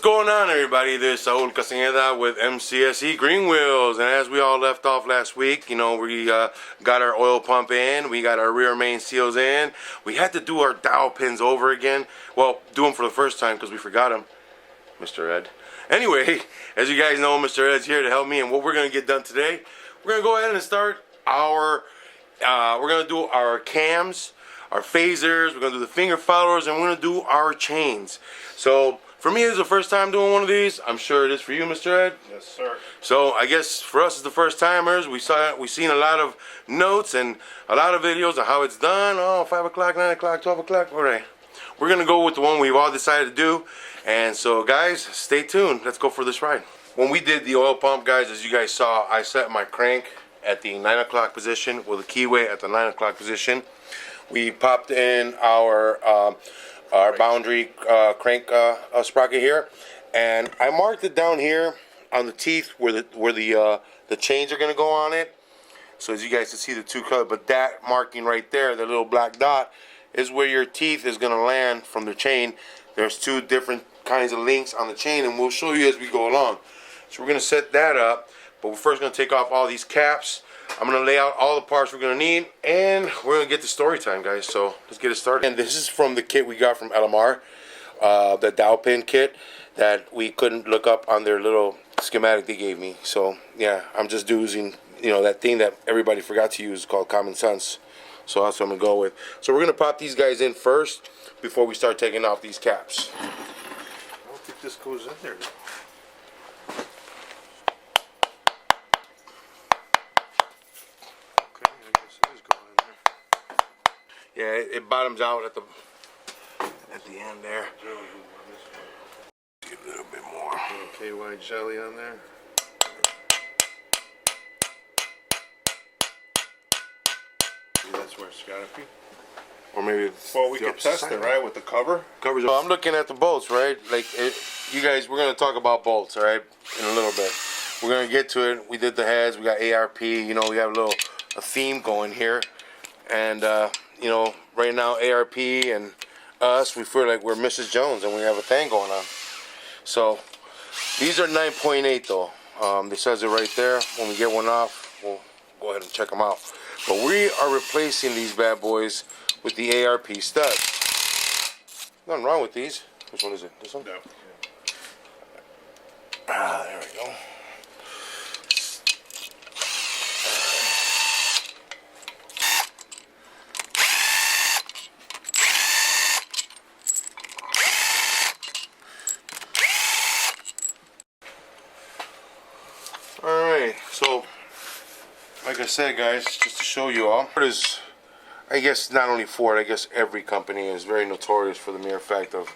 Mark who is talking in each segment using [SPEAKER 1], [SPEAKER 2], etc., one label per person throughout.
[SPEAKER 1] going on, everybody? This is Saul Castañeda with Mcscgreenwheels, and as we all left off last week, you know, we got our oil pump in, we got our rear main seals in. We had to do our dowel pins over again. Well, do them for the first time because we forgot them, Mr. Ed. Anyway, as you guys know, Mr. Ed's here to help me, and what we're going to get done today, we're going to go ahead and start our, we're going to do our cams, our phasers, we're going to do the finger followers, and we're going to do our chains. So, for me, it's the first time doing one of these. I'm sure it is for you, Mr. Ed.
[SPEAKER 2] Yes, sir.
[SPEAKER 1] So I guess for us as the first timers, we've seen a lot of notes and a lot of videos of how it's done. Oh, 5 o'clock, 9 o'clock, 12 o'clock. All right. We're gonna go with the one we've all decided to do. And so, guys, stay tuned. Let's go for this ride. When we did the oil pump, guys, as you guys saw, I set my crank at the 9 o'clock position with the keyway at the 9 o'clock position. We popped in our boundary crank sprocket here, and I marked it down here on the teeth where the chains are going to go on it, so as you guys can see the two colors. But that marking right there, the little black dot, is where your teeth is going to land from the chain. There's two different kinds of links on the chain, and we'll show you as we go along. So we're going to set that up, but we're first going to take off all these caps. I'm going to lay out all the parts we're going to need, and we're going to get to story time, guys. So let's get it started. And this is from the kit we got from LMR, the dowel pin kit that we couldn't look up on their little schematic they gave me. So yeah, I'm just using, you know, that thing that everybody forgot to use called common sense. So that's what I'm going to go with. So we're going to pop these guys in first before we start taking off these caps.
[SPEAKER 2] I don't think this goes in there.
[SPEAKER 1] Yeah, it bottoms out at the end there. Get a little bit more.
[SPEAKER 2] KY jelly on there. That's where it's gotta be.
[SPEAKER 1] Or maybe.
[SPEAKER 2] Well, we could test it, right, with the cover.
[SPEAKER 1] Covers. So I'm looking at the bolts, right? Like, you guys, we're gonna talk about bolts, all right, in a little bit. We're gonna get to it. We did the heads. We got ARP. You know, we have a theme going here, and you know, right now ARP and us, we feel like we're Mrs. Jones and we have a thing going on. So these are 9.8 though. It says it right there. When we get one off, we'll go ahead and check them out. But we are replacing these bad boys with the ARP studs. Nothing wrong with these. Which one is it? This one?
[SPEAKER 2] No.
[SPEAKER 1] Ah, there we go. Alright, so like I said, guys, just to show you all, Ford is, I guess not only Ford, I guess every company is very notorious for the mere fact of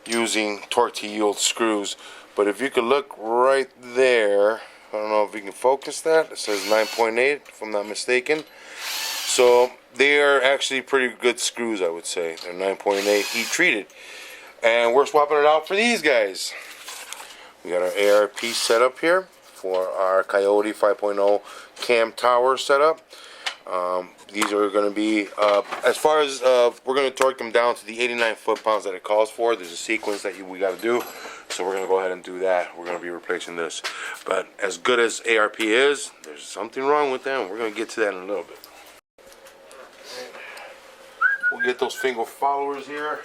[SPEAKER 1] using torque to yield screws. But if you could look right there, I don't know if you can focus that, it says 9.8 if I'm not mistaken. So they are actually pretty good screws, I would say. They're 9.8 heat treated, and we're swapping it out for these guys. We got our ARP set up here for our Coyote 5.0 cam tower setup. These are going to be, as far as we're going to torque them down to the 89 foot-pounds that it calls for. There's a sequence that we got to do, so we're going to go ahead and do that. We're going to be replacing this. But as good as ARP is, there's something wrong with them. We're going to get to that in a little bit. We'll get those finger followers here.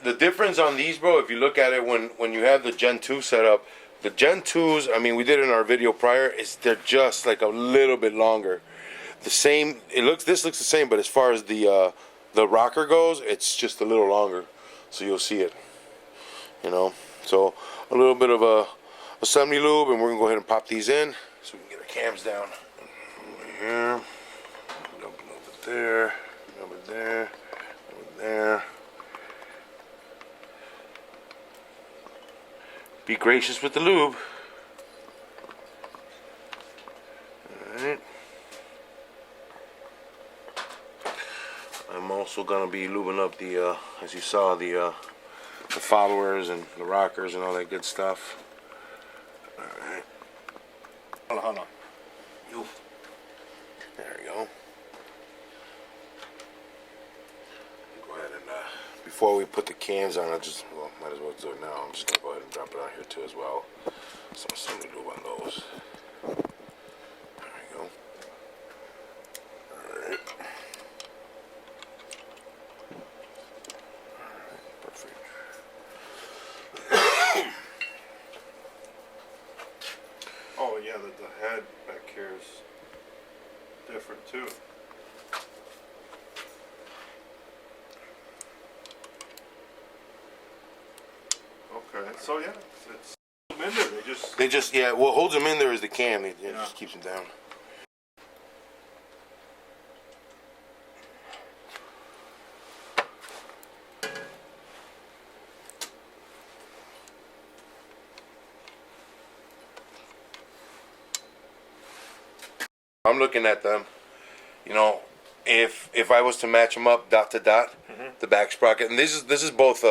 [SPEAKER 1] The difference on these, bro, if you look at it when you have the Gen 2 set up, the Gen 2s, I mean, we did it in our video prior, they're just like a little bit longer. The same, this looks the same, but as far as the rocker goes, it's just a little longer. So you'll see it, you know. So a little bit of a assembly lube, and we're gonna go ahead and pop these in so we can get our cams down. Over here, a little bit there, a little bit there, a little bit there. Be gracious with the lube. Alright. I'm also gonna be lubing up the as you saw, the followers and the rockers and all that good stuff. Alright.
[SPEAKER 2] Hold on.
[SPEAKER 1] There we go. before we put the cams on, might as well do it now. I'm just gonna go ahead and drop it on here too as well. Something to do on those. There we go. Alright. Perfect.
[SPEAKER 2] Oh yeah, the head back here is different too. Okay, so yeah, it's them in there.
[SPEAKER 1] They just yeah. What holds them in there is the cam. It just keeps them down. I'm looking at them. You know, if I was to match them up dot to dot, the back sprocket, and this is both.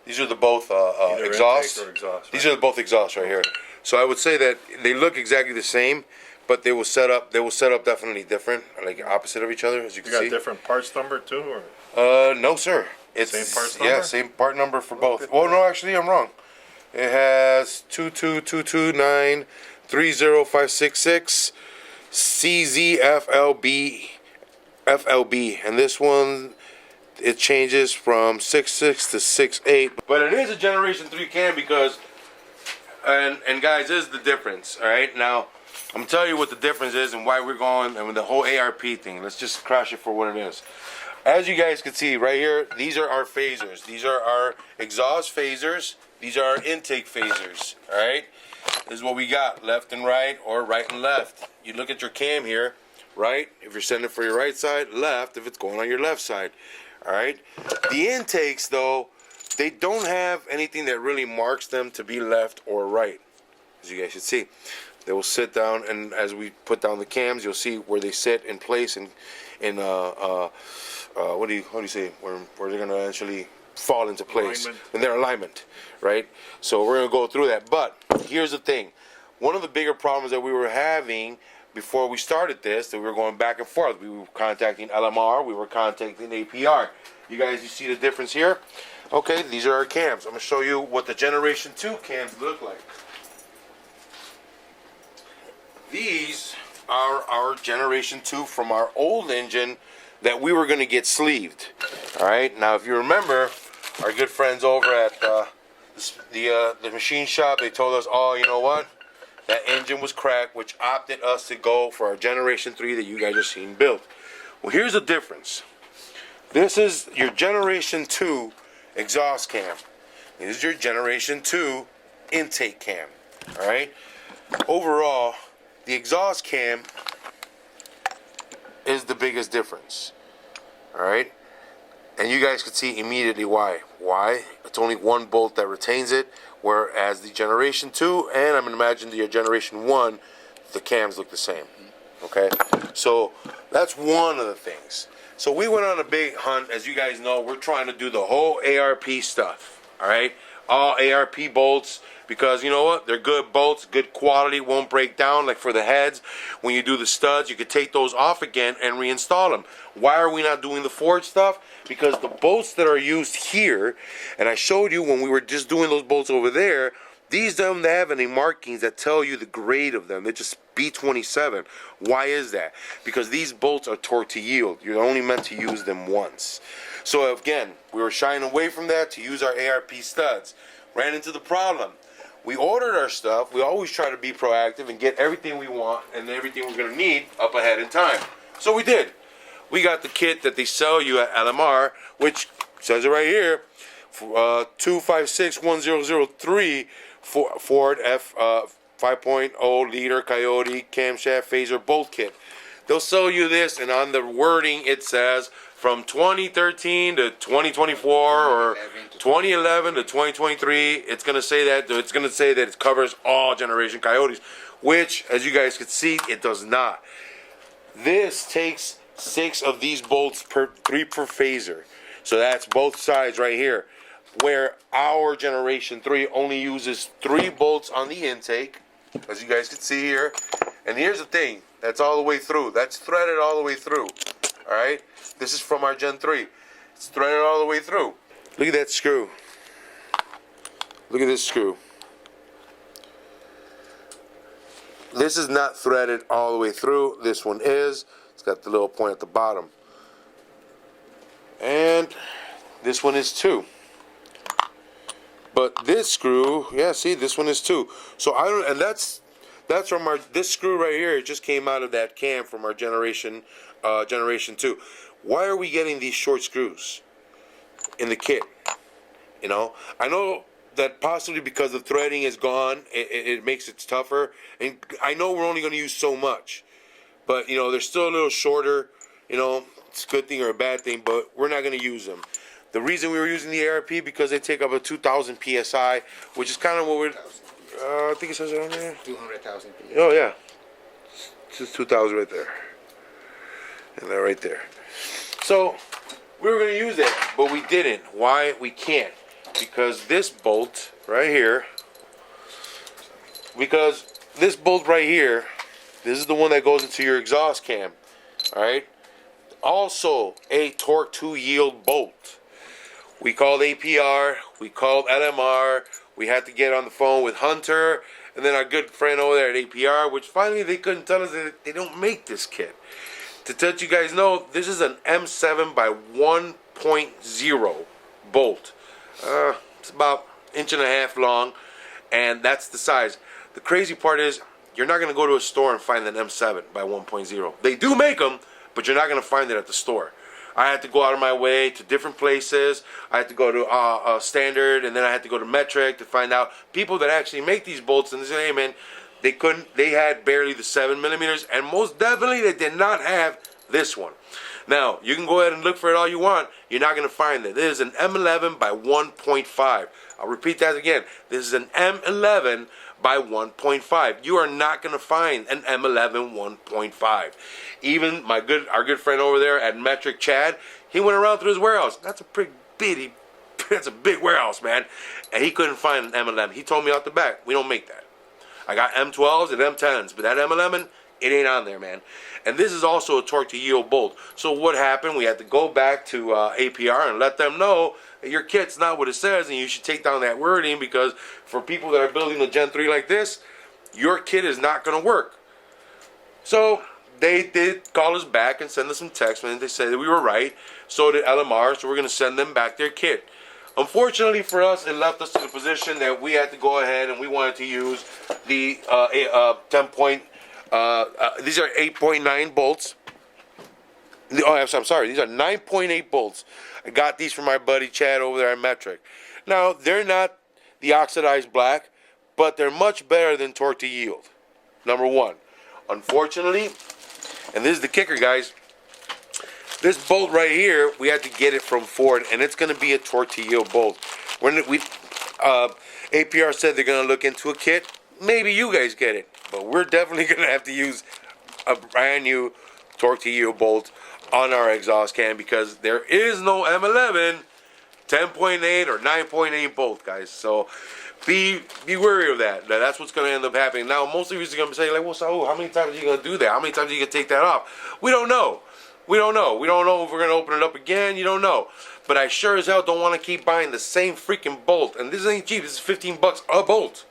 [SPEAKER 1] These are the both exhaust.
[SPEAKER 2] Exhaust,
[SPEAKER 1] These are both exhausts right here. So I would say that they look exactly the same, but they will set up definitely different, like opposite of each other, as you can
[SPEAKER 2] You got
[SPEAKER 1] see.
[SPEAKER 2] different parts number too, or?
[SPEAKER 1] No, sir. It's
[SPEAKER 2] Same parts number?
[SPEAKER 1] Yeah, same part number for both.
[SPEAKER 2] at
[SPEAKER 1] Oh no, actually I'm wrong. It has 222293056 FLB, and this one it changes from 6.6 to 6.8. But it is a Generation 3 cam because, and guys, this is the difference. All right, now I'm gonna tell you what the difference is and why we're going and the whole ARP thing. Let's just crash it for what it is. As you guys can see right here, these are our phasers. These are our exhaust phasers. These are our intake phasers. All right, this is what we got: left and right, or right and left. You look at your cam here, right? If you're sending for your right side, left if it's going on your left side. All right. The intakes, though, they don't have anything that really marks them to be left or right. As you guys should see, they will sit down, and as we put down the cams, you'll see where they sit in place and how do you say where they're gonna actually fall into place in their alignment, right? So we're gonna go through that. But here's the thing: one of the bigger problems that we were having before we started this, that we were going back and forth. We were contacting LMR, we were contacting APR. You guys, you see the difference here? Okay, these are our cams. I'm gonna show you what the Generation 2 cams look like. These are our Generation 2 from our old engine that we were gonna get sleeved. All right, now if you remember, our good friends over at the machine shop, they told us, oh, you know what? That engine was cracked, which opted us to go for our Generation 3 that you guys are seeing built. Well, here's the difference. This is your Generation 2 exhaust cam. This is your Generation 2 intake cam. All right? Overall, the exhaust cam is the biggest difference. All right? And you guys can see immediately why. Why? It's only one bolt that retains it, whereas the Generation 2 and I'm going to imagine the Generation 1, the cams look the same. Okay? So that's one of the things. So we went on a big hunt. As you guys know, we're trying to do the whole ARP stuff. All right? All ARP bolts, because you know what? They're good bolts, good quality, won't break down. Like for the heads, when you do the studs, you could take those off again and reinstall them. Why are we not doing the forged stuff? Because the bolts that are used here, and I showed you when we were just doing those bolts over there, these don't have any markings that tell you the grade of them. They're just B27. Why is that? Because these bolts are torque to yield. You're only meant to use them once. So again, we were shying away from that to use our ARP studs. Ran into the problem. We ordered our stuff. We always try to be proactive and get everything we want and everything we're going to need up ahead in time. So we did. We got the kit that they sell you at LMR, which says it right here, 2561003 Ford F 5.0 liter Coyote camshaft phaser bolt kit. They'll sell you this, and on the wording it says from 2013 to 2024 or 2011 to 2023. It's gonna say that it covers all generation Coyotes, which, as you guys can see, it does not. This takes 6 of these bolts per 3 per phaser, so that's both sides right here. Where our Generation 3 only uses 3 bolts on the intake, as you guys can see here. And here's the thing, that's all the way through. That's threaded all the way through. Alright? This is from our Gen 3. It's threaded all the way through. Look at that screw. Look at this screw. This is not threaded all the way through. This one is. It's got the little point at the bottom. And this one is too. But this screw, yeah, see, this one is too. So I don't, and that's from our, this screw right here, it just came out of that cam from our generation 2. Why are we getting these short screws in the kit? You know, I know that possibly because the threading is gone, it makes it tougher. And I know we're only going to use so much. But, you know, they're still a little shorter. You know, it's a good thing or a bad thing, but we're not going to use them. The reason we were using the ARP because they take up a 2,000 PSI, which is kind of what we're, I think it says it on there.
[SPEAKER 3] 200,000 PSI.
[SPEAKER 1] Oh, yeah. It's just 2,000 right there. And that right there. So, we were going to use it, but we didn't. Why? We can't. Because this bolt right here, this is the one that goes into your exhaust cam. Alright? Also, a torque to yield bolt. We called APR, we called LMR, we had to get on the phone with Hunter, and then our good friend over there at APR, which finally they couldn't tell us that they don't make this kit. To let you guys know, this is an M7 by 1.0 bolt. It's about 1.5 inches long, and that's the size. The crazy part is, you're not going to go to a store and find an M7 by 1.0. They do make them, but you're not going to find it at the store. I had to go out of my way to different places. I had to go to Standard, and then I had to go to Metric to find out people that actually make these bolts. And they said, hey man, they had barely the 7mm, and most definitely they did not have this one. Now, you can go ahead and look for it all you want. You're not going to find it. This is an M11 by 1.5. I'll repeat that again. This is an M11 by 1.5. You are not going to find an M11 1.5. Even our good friend over there at Metric, Chad, he went around through his warehouse. That's a big warehouse, man. And he couldn't find an M11. He told me out the back, we don't make that. I got M12s and M10s, but that M11, it ain't on there, man. And this is also a torque to yield bolt. So what happened? We had to go back to APR and let them know that your kit's not what it says, and you should take down that wording, because for people that are building a Gen 3 like this, your kit is not going to work. So they did call us back and send us some text, and they said that we were right. So did LMR, so we're going to send them back their kit. Unfortunately for us, it left us to the position that we had to go ahead and we wanted to use the 10 point. These are 8.9 bolts. Oh, I'm sorry. These are 9.8 bolts. I got these from my buddy Chad over there at Metric. Now, they're not the oxidized black, but they're much better than torque to yield. Number one. Unfortunately, and this is the kicker, guys, this bolt right here, we had to get it from Ford, and it's going to be a torque to yield bolt. APR said they're going to look into a kit. Maybe you guys get it, but we're definitely going to have to use a brand new torque to yield bolt on our exhaust can, because there is no M11 10.8 or 9.8 bolt, guys. So be wary of that. That's what's going to end up happening. Now, most of you are going to say, like, well, so how many times are you going to do that? How many times are you going to take that off? We don't know. We don't know. We don't know if we're going to open it up again. You don't know. But I sure as hell don't want to keep buying the same freaking bolt. And this ain't cheap. This is $15 a bolt.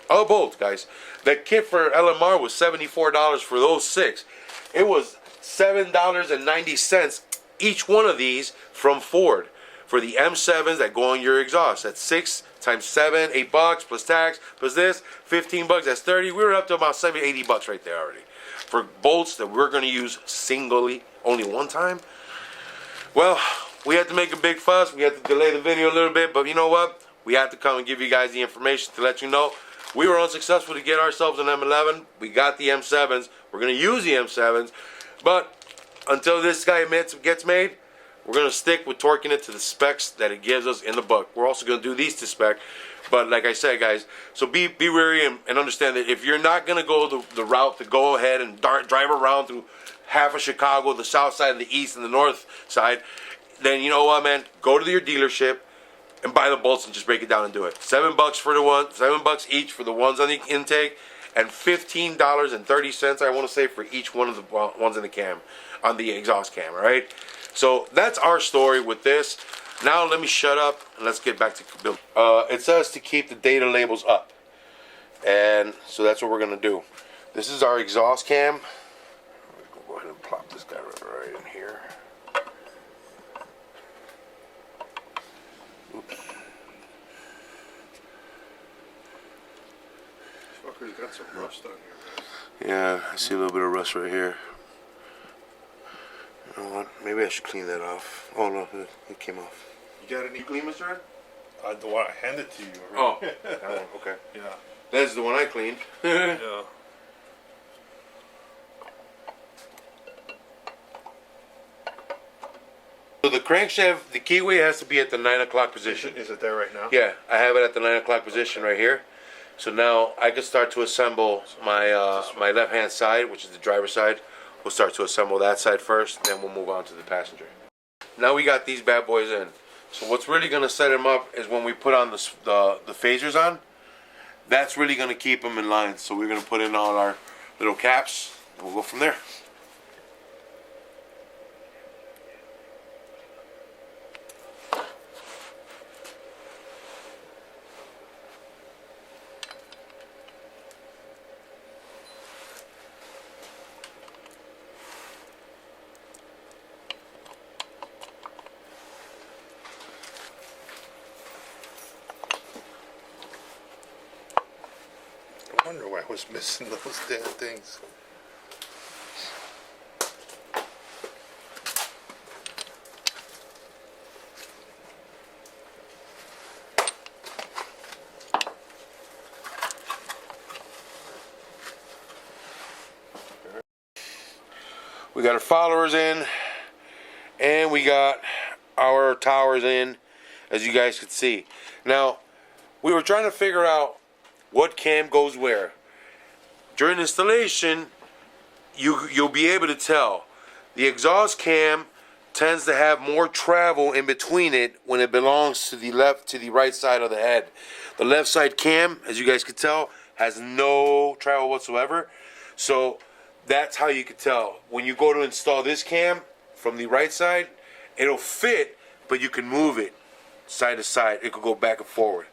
[SPEAKER 1] A bolt, guys. That kit for LMR was $74 for those 6. It was $7.90 each one of these from Ford for the M7s that go on your exhaust. That's 6 times 7, $8 plus tax plus this, $15. That's 30. We were up to about $70, $80 right there already for bolts that we're going to use singly, only one time. Well, we had to make a big fuss. We had to delay the video a little bit, but you know what? We had to come and give you guys the information to let you know we were unsuccessful to get ourselves an M11. We got the M7s. We're going to use the M7s. But until this guy gets made, we're going to stick with torquing it to the specs that it gives us in the book. We're also going to do these to spec. But like I said, guys, so be wary and understand that if you're not going to go the route to go ahead and drive around through half of Chicago, the south side and the east and the north side, then you know what, man? Go to your dealership and buy the bolts and just break it down and do it. $7 for the one, $7 each for the ones on the intake, and $15.30 I want to say for each one of the ones in the cam, on the exhaust cam. All right. So that's our story with this. Now let me shut up and let's get back to building. It says to keep the data labels up, and so that's what we're gonna do. This is our exhaust cam. Go ahead and plop this guy right in here. Oops.
[SPEAKER 2] Fucker's got some rust on here, man.
[SPEAKER 1] Yeah, I see a little bit of rust right here. You know what? Maybe I should clean that off. Oh no, it came off.
[SPEAKER 2] You got any?
[SPEAKER 1] Clean, Mr. Ed?
[SPEAKER 2] I don't want to hand it to you.
[SPEAKER 1] Oh, that one. Okay.
[SPEAKER 2] Yeah.
[SPEAKER 1] That's the one I cleaned.
[SPEAKER 2] Yeah.
[SPEAKER 1] So the crankshaft, the keyway has to be at the 9 o'clock position.
[SPEAKER 2] Is it there right now?
[SPEAKER 1] Yeah, I have it at the 9 o'clock position right here. So now I can start to assemble my my left hand side, which is the driver's side. We'll start to assemble that side first, then we'll move on to the passenger. Now we got these bad boys in. So what's really going to set them up is when we put on the phasers on. That's really going to keep them in line. So we're going to put in all our little caps, and we'll go from there.
[SPEAKER 2] I wonder why I was missing those damn things.
[SPEAKER 1] We got our followers in, and we got our towers in, as you guys can see. Now, we were trying to figure out what cam goes where. During installation, you'll be able to tell. The exhaust cam tends to have more travel in between it when it belongs to the left to the right side of the head. The left side cam, as you guys can tell, has no travel whatsoever. So that's how you can tell. When you go to install this cam from the right side, it'll fit, but you can move it side to side. It could go back and forward.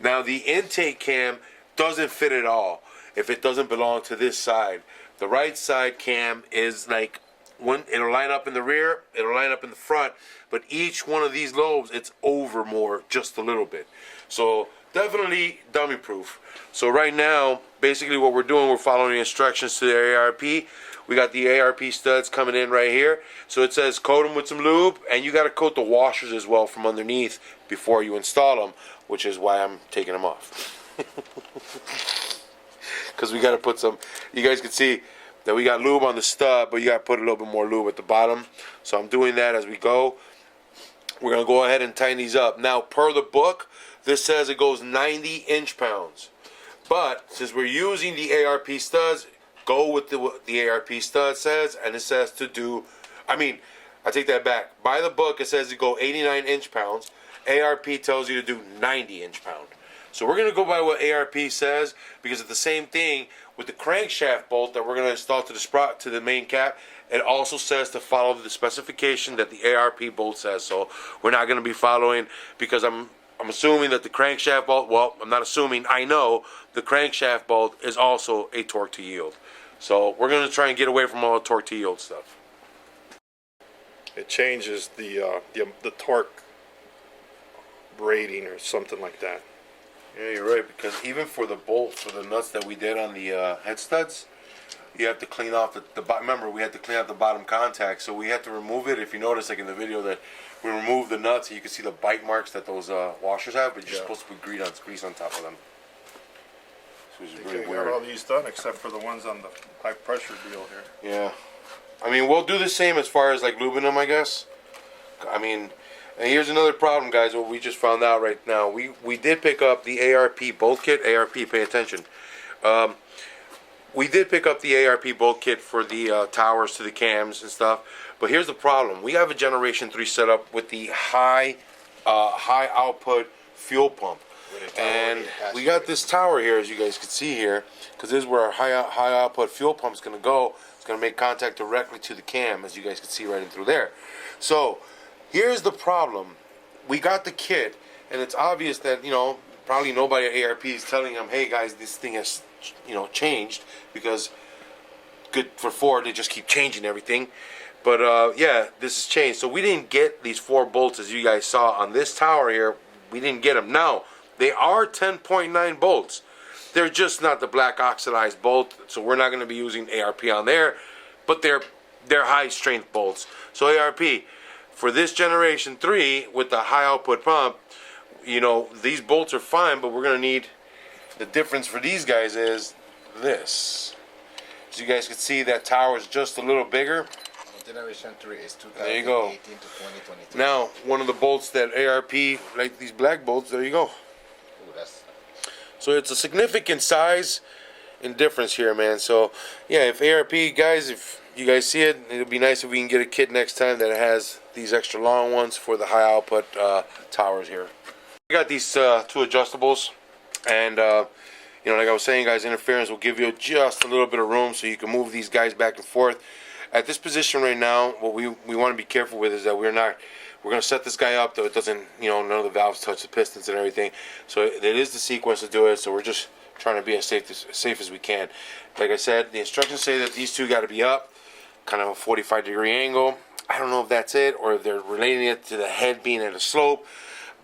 [SPEAKER 1] Now the intake cam doesn't fit at all if it doesn't belong to this side. The right side cam is like one, it'll line up in the rear, it'll line up in the front, but each one of these lobes, it's over more just a little bit. So definitely dummy proof. So right now, basically what we're doing, we're following the instructions to the ARP. We got the ARP studs coming in right here. So it says coat them with some lube, and you got to coat the washers as well from underneath before you install them, which is why I'm taking them off. Because we got to put some, you guys can see that we got lube on the stud, but you got to put a little bit more lube at the bottom. So I'm doing that as we go. We're going to go ahead and tighten these up. Now, per the book, this says it goes 90 inch-pounds. But since we're using the ARP studs, go with what the ARP stud says, and it says to do, I take that back. By the book, it says to go 89 inch-pounds. ARP tells you to do 90 inch-pound. So we're going to go by what ARP says, because it's the same thing with the crankshaft bolt that we're going to install to the sprot, to the main cap. It also says to follow the specification that the ARP bolt says. So we're not going to be following, because I'm assuming that the crankshaft bolt, well, I'm not assuming, I know the crankshaft bolt is also a torque to yield. So we're going to try and get away from all the torque to yield stuff.
[SPEAKER 2] It changes the torque rating or something like that.
[SPEAKER 1] Yeah, you're right, because even for the bolts, for the nuts that we did on the head studs, you have to clean off the bottom. Remember, we had to clean out the bottom contact, so we had to remove it. If you notice, like in the video, that we removed the nuts, and you can see the bite marks that those washers have, but you're supposed to put grease on top of them. So it's really
[SPEAKER 2] We got all these done except for the ones on the high pressure deal here.
[SPEAKER 1] Yeah, we'll do the same as far as like lubing them, I guess. And here's another problem, guys, what we just found out right now. We did pick up the ARP bolt kit. ARP, pay attention. We did pick up the ARP bolt kit for the towers to the cams and stuff. But here's the problem. We have a Generation 3 setup with the high output fuel pump. And we got this tower here, as you guys can see here, because this is where our high output fuel pump is going to go. It's going to make contact directly to the cam, as you guys can see right in through there. So here's the problem. we got the kit, and it's obvious that, you know, probably nobody at ARP is telling them, hey guys, this thing has, you know, changed, because good for Ford, they just keep changing everything. But yeah, this has changed. So we didn't get these 4 bolts as you guys saw on this tower here. We didn't get them. Now, they are 10.9 bolts. They're just not the black oxidized bolt, so we're not going to be using ARP on there, but they're high strength bolts. So ARP, for this generation 3 with the high output pump, you know, these bolts are fine, but we're going to need, the difference for these guys is this. As you guys can see, that tower is just a little bigger.
[SPEAKER 3] Generation 3 is 2018
[SPEAKER 1] There you go.
[SPEAKER 3] to 2023.
[SPEAKER 1] Now, one of the bolts that ARP, like these black bolts, there you go.
[SPEAKER 3] Ooh, that's
[SPEAKER 1] So it's a significant size and difference here, man. So yeah, if ARP guys, if you guys see it, it'll be nice if we can get a kit next time that has these extra long ones for the high output towers here. I got these 2 adjustables, and you know, like I was saying, guys, interference will give you just a little bit of room so you can move these guys back and forth. At this position right now, what we want to be careful with is that we're going to set this guy up though it doesn't, you know, none of the valves touch the pistons and everything. So it is the sequence to do it. So we're just trying to be as safe as we can. Like I said, the instructions say that these 2 got to be up, kind of a 45-degree angle. I don't know if that's it or if they're relating it to the head being at a slope.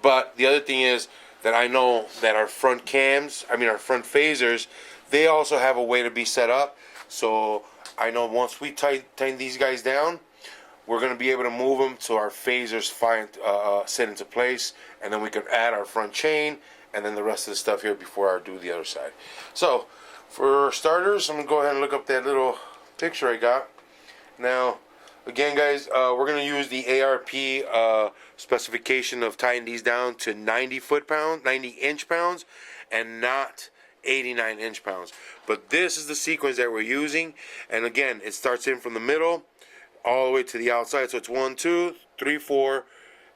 [SPEAKER 1] But the other thing is that I know that our front cams, our front phasers, they also have a way to be set up. So I know once we tighten these guys down, we're going to be able to move them so our phasers sit into place, and then we can add our front chain and then the rest of the stuff here before I do the other side. So for starters, I'm going to go ahead and look up that little picture I got. Now, again, guys, we're going to use the ARP specification of tightening these down to 90 inch pounds, and not 89 inch pounds. But this is the sequence that we're using, and again, it starts in from the middle all the way to the outside. So it's 1 2 3 4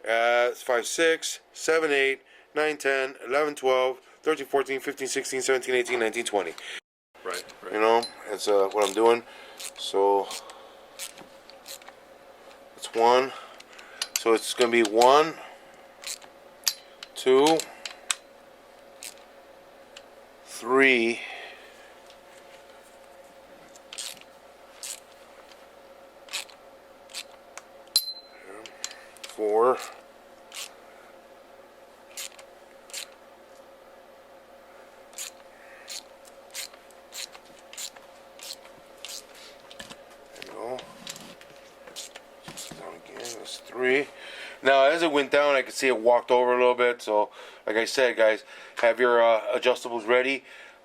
[SPEAKER 1] 5 6 7 8 9 10 11 12 13 14 15 16 17 18 19 20.
[SPEAKER 2] Right.
[SPEAKER 1] You know, that's what I'm doing. So it's 1. So it's going to be 1 2 3 4 3. Now, as it went down, I could see it walked over a little bit. So, like I said, guys, have your adjustables ready.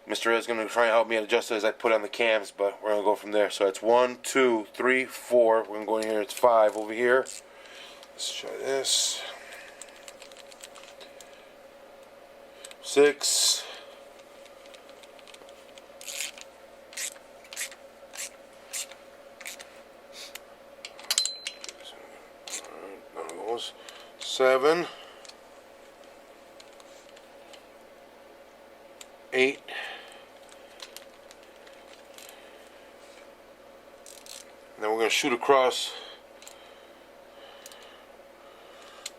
[SPEAKER 1] Mr. Ed's going to try and help me adjust it as I put on the cams, but we're going to go from there. So it's 1 2 3 4. We're going to go in here. It's 5 over here. Let's try this. 6. Alright, none of those. 7. 8. Then we're going to shoot across.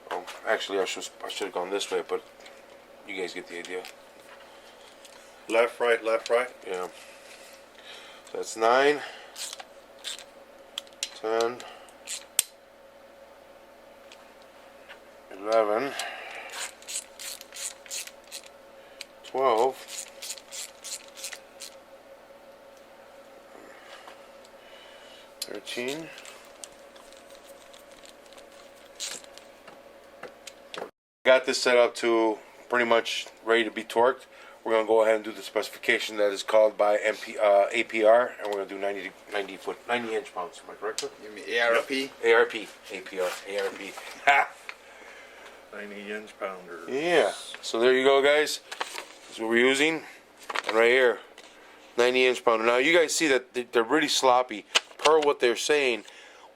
[SPEAKER 1] Oh, actually, I should have gone this way, but you guys get the idea.
[SPEAKER 2] Left, right, left, right.
[SPEAKER 1] Yeah. So that's 9, 10, 11, 12, 13. Got this set up to pretty much ready to be torqued. We're going to go ahead and do the specification that is called by APR, and we're going to do 90 inch pounds. Am I correct, sir?
[SPEAKER 3] You mean ARP?
[SPEAKER 1] ARP. APR. ARP. Ha!
[SPEAKER 2] 90 inch pounder.
[SPEAKER 1] Yeah. So there you go, guys. That's what we're using. And right here, 90 inch pounder. Now, you guys see that they're really sloppy. Per what they're saying,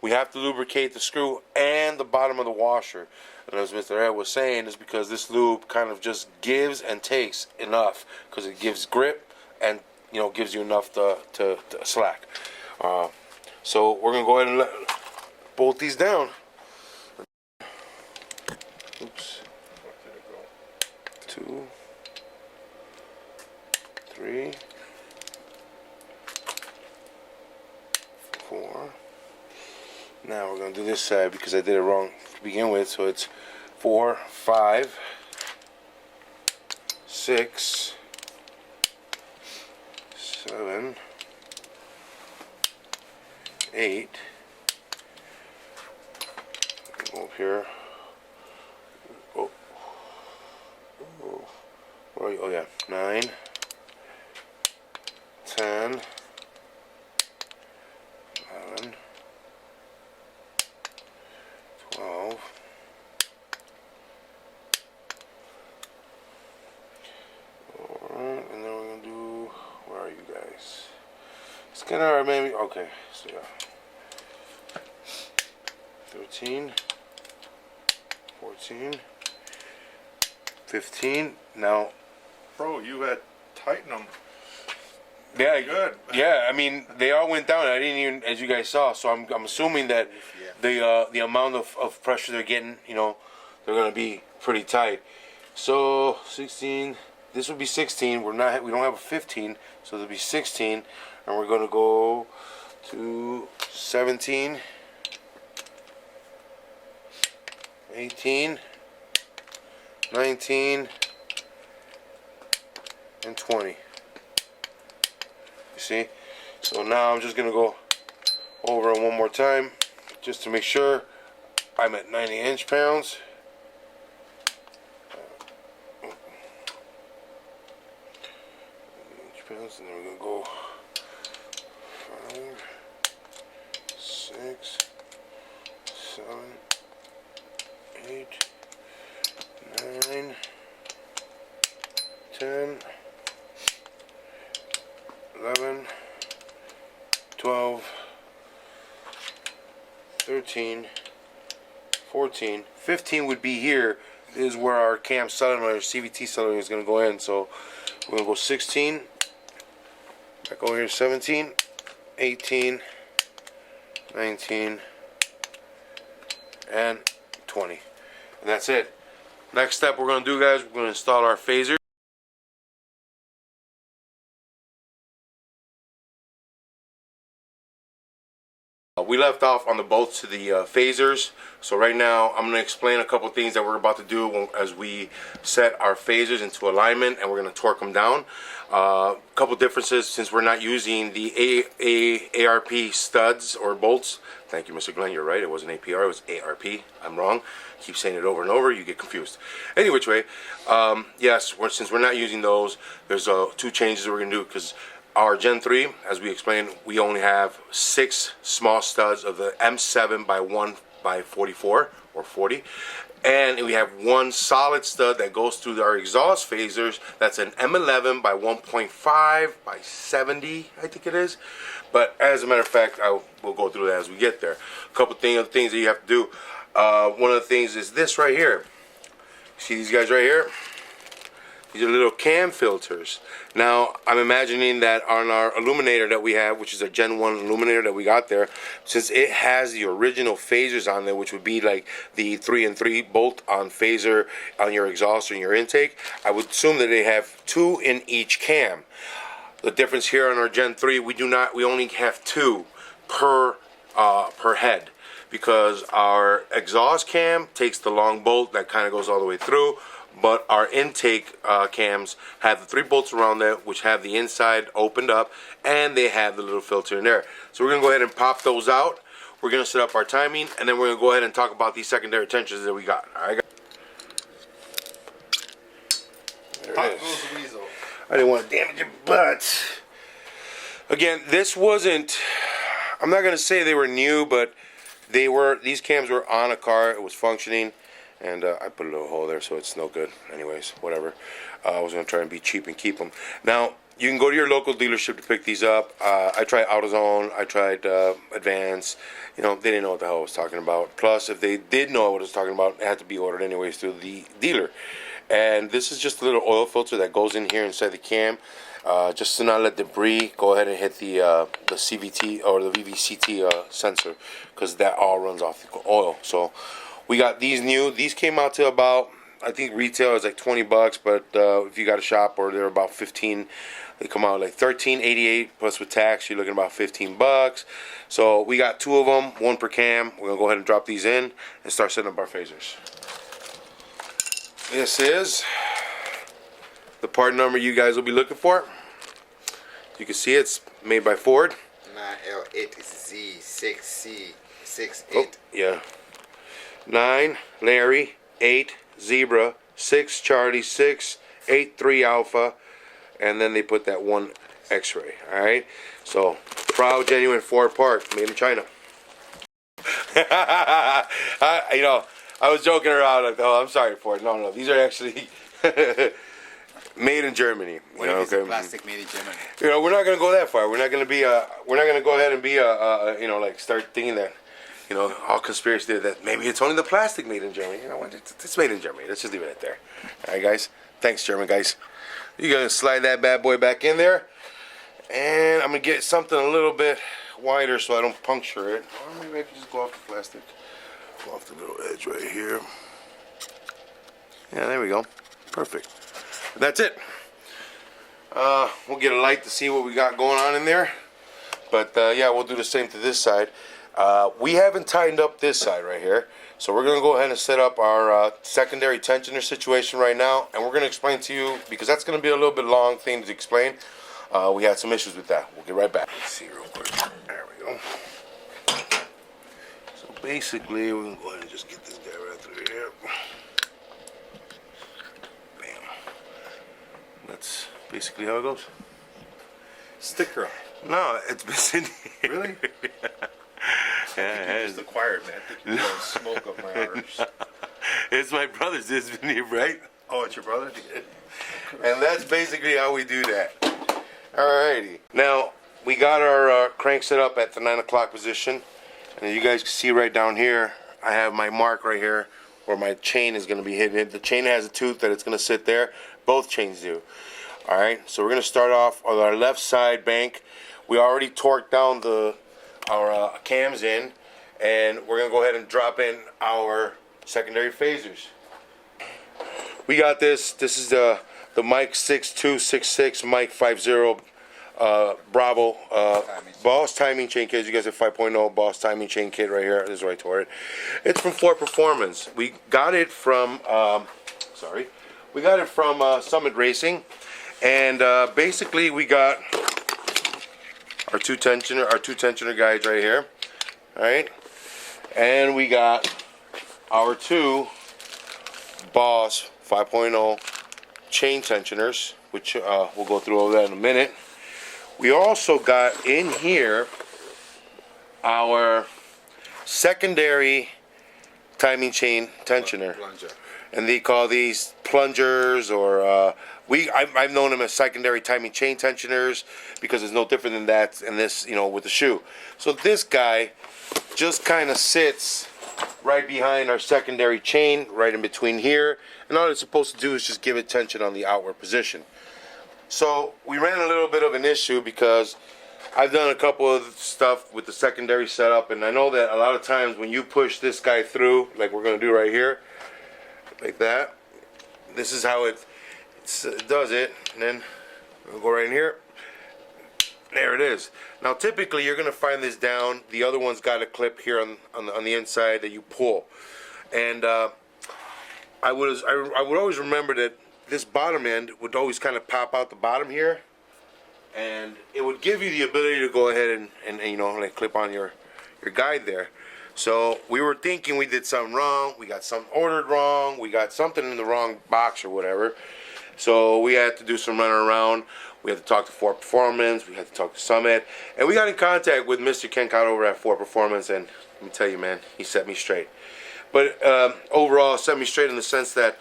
[SPEAKER 1] we have to lubricate the screw and the bottom of the washer. And as Mr. Ed was saying, is because this lube kind of just gives and takes enough, because it gives grip and, you know, gives you enough to slack. So we're gonna go ahead and bolt these down. Oops. 2, 3, 4. Now we're going to do this side because I did it wrong to begin with. So it's 4, 5, 6, 7, 8. Go up here. Oh. Where are you? Oh yeah. 9, 10, 11, 12, 4, and then we're gonna do, where are you guys? It's gonna maybe, okay, so yeah. 13, 14, 15. Now,
[SPEAKER 2] Bro, you had tightened them.
[SPEAKER 1] yeah,
[SPEAKER 2] Good.
[SPEAKER 1] yeah. I mean, they all went down. I didn't even, as you guys saw. So I'm assuming that the amount of pressure they're getting, you know, they're gonna be pretty tight. So 16. This would be 16. We don't have a 15, so there'll be 16, and we're gonna go to 17, 18, 19, and 20. You see? So now I'm just gonna go over it one more time just to make sure I'm at 90 inch-pounds. And then we're gonna go 5, 6, 7, 8, 9, 10, 11, 12, 13, 14, 15 would be here. This is where our cam solenoid or CVT solenoid is going to go in. So we're going to go 16, back over here 17, 18, 19, and 20. And that's it. Next step we're going to do, guys, we're going to install our phaser. We left off on the bolts to the phasers, so right now I'm going to explain a couple things that we're about to do as we set our phasers into alignment, and we're going to torque them down. A couple differences since we're not using the ARP studs or bolts. Thank you, Mr. Glenn, you're right, it wasn't APR, it was ARP. I'm wrong. Keep saying it over and over, you get confused. Any which way, yes, since we're not using those, there's two changes we're going to do, because our Gen 3, as we explained, we only have 6 small studs of the M7 by 1 by 44 or 40, and we have 1 solid stud that goes through our exhaust phasers. That's an M11 by 1.5 by 70, I think it is. But as a matter of fact, we'll go through that as we get there. A couple things that you have to do. One of the things is this right here. See these guys right here? These are little cam filters. Now, I'm imagining that on our illuminator that we have, which is a Gen 1 illuminator that we got there, since it has the original phasers on there, which would be like the 3-in-3 bolt on phaser on your exhaust or your intake, I would assume that they have 2 in each cam. The difference here on our Gen 3, we only have 2 per head, because our exhaust cam takes the long bolt that kind of goes all the way through, but our intake cams have the 3 bolts around there, which have the inside opened up, and they have the little filter in there. So we're going to go ahead and pop those out. We're going to set up our timing, and then we're going to go ahead and talk about these secondary tensions that we got. All right, there it is. I didn't want to damage your butt. Again, this wasn't, I'm not going to say they were new, but these cams were on a car. It was functioning. And I put a little hole there, so it's no good. Anyways, whatever. I was going to try and be cheap and keep them. Now, you can go to your local dealership to pick these up. I tried AutoZone. I tried Advance. You know, they didn't know what the hell I was talking about. Plus, if they did know what I was talking about, it had to be ordered anyways through the dealer. And this is just a little oil filter that goes in here inside the cam. Just to not let debris go ahead and hit the CVT or the VVCT sensor, because that all runs off the oil. So we got these new. These came out to about I think retail is like $20, but if you got a shop or they're about 15, they come out like $13.88 plus with tax. You're looking about $15. So we got 2 of them, 1 per cam. We're gonna go ahead and drop these in and start setting up our phasers. This is the part number you guys will be looking for. You can see it's made by Ford.
[SPEAKER 3] 9L8Z6C68.
[SPEAKER 1] Oh, yeah. 9 Larry, 8 Zebra, 6 Charlie, 6 8 3 Alpha, and then they put that 1 X-ray. All right. So proud, genuine Ford part, made in China. I was joking around. Like, oh, I'm sorry, Ford. No, these are actually made in Germany.
[SPEAKER 3] What if it's a plastic made in Germany?
[SPEAKER 1] We're not gonna go that far. We're not gonna be. We're not gonna go ahead and be. Like start thinking that. All conspiracy that maybe it's only the plastic made in Germany. You know what? It's made in Germany. Let's just leave it at there. All right, guys. Thanks, German guys. You're gonna slide that bad boy back in there, and I'm gonna get something a little bit wider so I don't puncture it. Or maybe I can just go off the plastic, go off the little edge right here. Yeah, there we go. Perfect. That's it. We'll get a light to see what we got going on in there. But yeah, we'll do the same to this side. We haven't tightened up this side right here, so we're going to go ahead and set up our secondary tensioner situation right now, and we're going to explain to you, because that's going to be a little bit long thing to explain. We had some issues with that. We'll get right back. Let's see real quick. There we go. So basically, we're going to go ahead and just get this guy right through here. Bam. That's basically how it goes.
[SPEAKER 2] Sticker.
[SPEAKER 1] No, it's been sitting here.
[SPEAKER 2] Really?
[SPEAKER 1] Yeah,
[SPEAKER 2] Just acquired, man. I think you don't smoke up my arteries.
[SPEAKER 1] it's my brother's, isn't it, right?
[SPEAKER 2] Oh, it's your brother?
[SPEAKER 1] And that's basically how we do that. Alrighty. Now, we got our crank set up at the 9 o'clock position. And you guys can see right down here, I have my mark right here where my chain is going to be hidden. The chain has a tooth that it's going to sit there. Both chains do. Alright, so we're going to start off on our left side bank. We already torqued down our cams in, and we're going to go ahead and drop in our secondary phasers. We got this. This is the Mcscgreenwheels Mike 50 Bravo Boss Timing Chain kit. You guys have 5.0 Boss Timing Chain kit right here. This is right toward it. It's from Ford Performance. We got it from Summit Racing, and basically we got our two tensioner guides right here. All right, and we got our 2 Boss 5.0 chain tensioners, which we'll go through all that in a minute. We also got in here our secondary timing chain tensioner.
[SPEAKER 3] Plunger.
[SPEAKER 1] And they call these plungers, or I've known them as secondary timing chain tensioners, because it's no different than that in this, with the shoe. So this guy just kind of sits right behind our secondary chain, right in between here, and all it's supposed to do is just give it tension on the outward position. So we ran a little bit of an issue because I've done a couple of stuff with the secondary setup, and I know that a lot of times when you push this guy through, like we're going to do right here, like that, this is how it does it, and then we'll go right in here. There it is. Now typically you're going to find this down. The other one's got a clip here on the inside that you pull, and I would always remember that this bottom end would always kind of pop out the bottom here, and it would give you the ability to go ahead and like clip on your guide there. So we were thinking we did something wrong. We got something ordered wrong. We got something in the wrong box or whatever. So we had to do some running around. We had to talk to Ford Performance. We had to talk to Summit. And we got in contact with Mr. Ken Cott over at Ford Performance. And let me tell you, man, he set me straight. But overall, set me straight in the sense that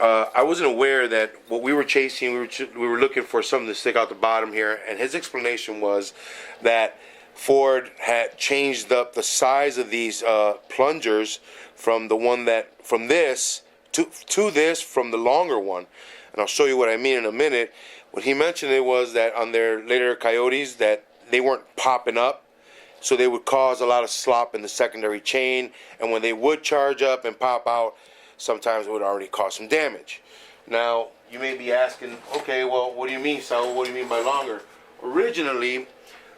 [SPEAKER 1] I wasn't aware that what we were chasing, we were looking for something to stick out the bottom here. And his explanation was that Ford had changed up the size of these plungers from this to this from the longer one. And I'll show you what I mean in a minute. What he mentioned it was that on their later Coyotes that they weren't popping up, so they would cause a lot of slop in the secondary chain, and when they would charge up and pop out, sometimes it would already cause some damage. Now, you may be asking, okay, well, what do you mean, Sal? What do you mean by longer? Originally,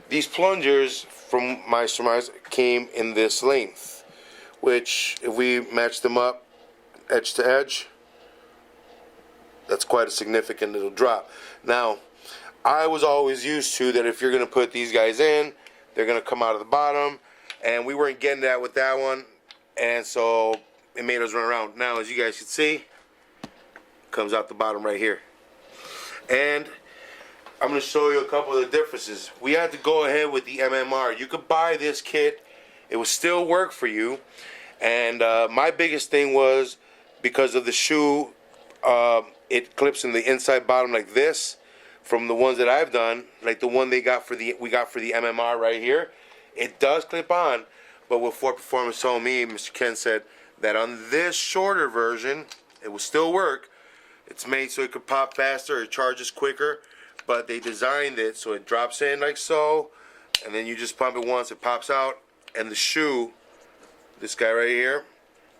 [SPEAKER 1] these plungers, from my surmise, came in this length, which, if we match them up edge to edge, that's quite a significant little drop. Now, I was always used to that if you're going to put these guys in, they're going to come out of the bottom, and we weren't getting that with that one, and so it made us run around. Now, as you guys can see, comes out the bottom right here. And I'm going to show you a couple of the differences. We had to go ahead with the MMR. You could buy this kit. It would still work for you. And my biggest thing was, because of the shoe, it clips in the inside bottom like this. From the ones that I've done, like the one we got for the MMR right here, it does clip on. But what Ford Performance told me, Mr. Ken said that on this shorter version, it will still work. It's made so it could pop faster, it charges quicker, but they designed it so it drops in like so, and then you just pump it once, it pops out, and the shoe, this guy right here,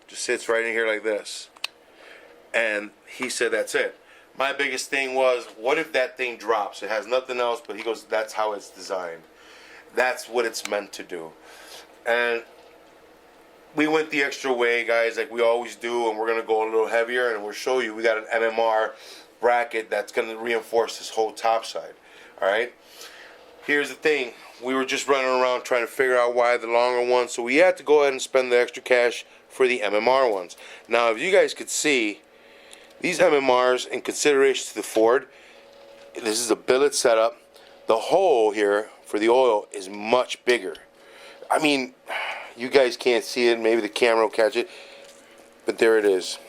[SPEAKER 1] just sits right in here like this. And he said that's it. My biggest thing was, what if that thing drops? It has nothing else, but he goes, that's how it's designed. That's what it's meant to do. And we went the extra way, guys, like we always do, and we're going to go a little heavier, and we'll show you. We got an MMR bracket that's going to reinforce this whole top side. All right? Here's the thing. We were just running around trying to figure out why the longer ones, so we had to go ahead and spend the extra cash for the MMR ones. Now, if you guys could see, these MMRs, in consideration to the Ford, this is a billet setup. The hole here for the oil is much bigger. I mean, you guys can't see it. Maybe the camera will catch it. But there it is.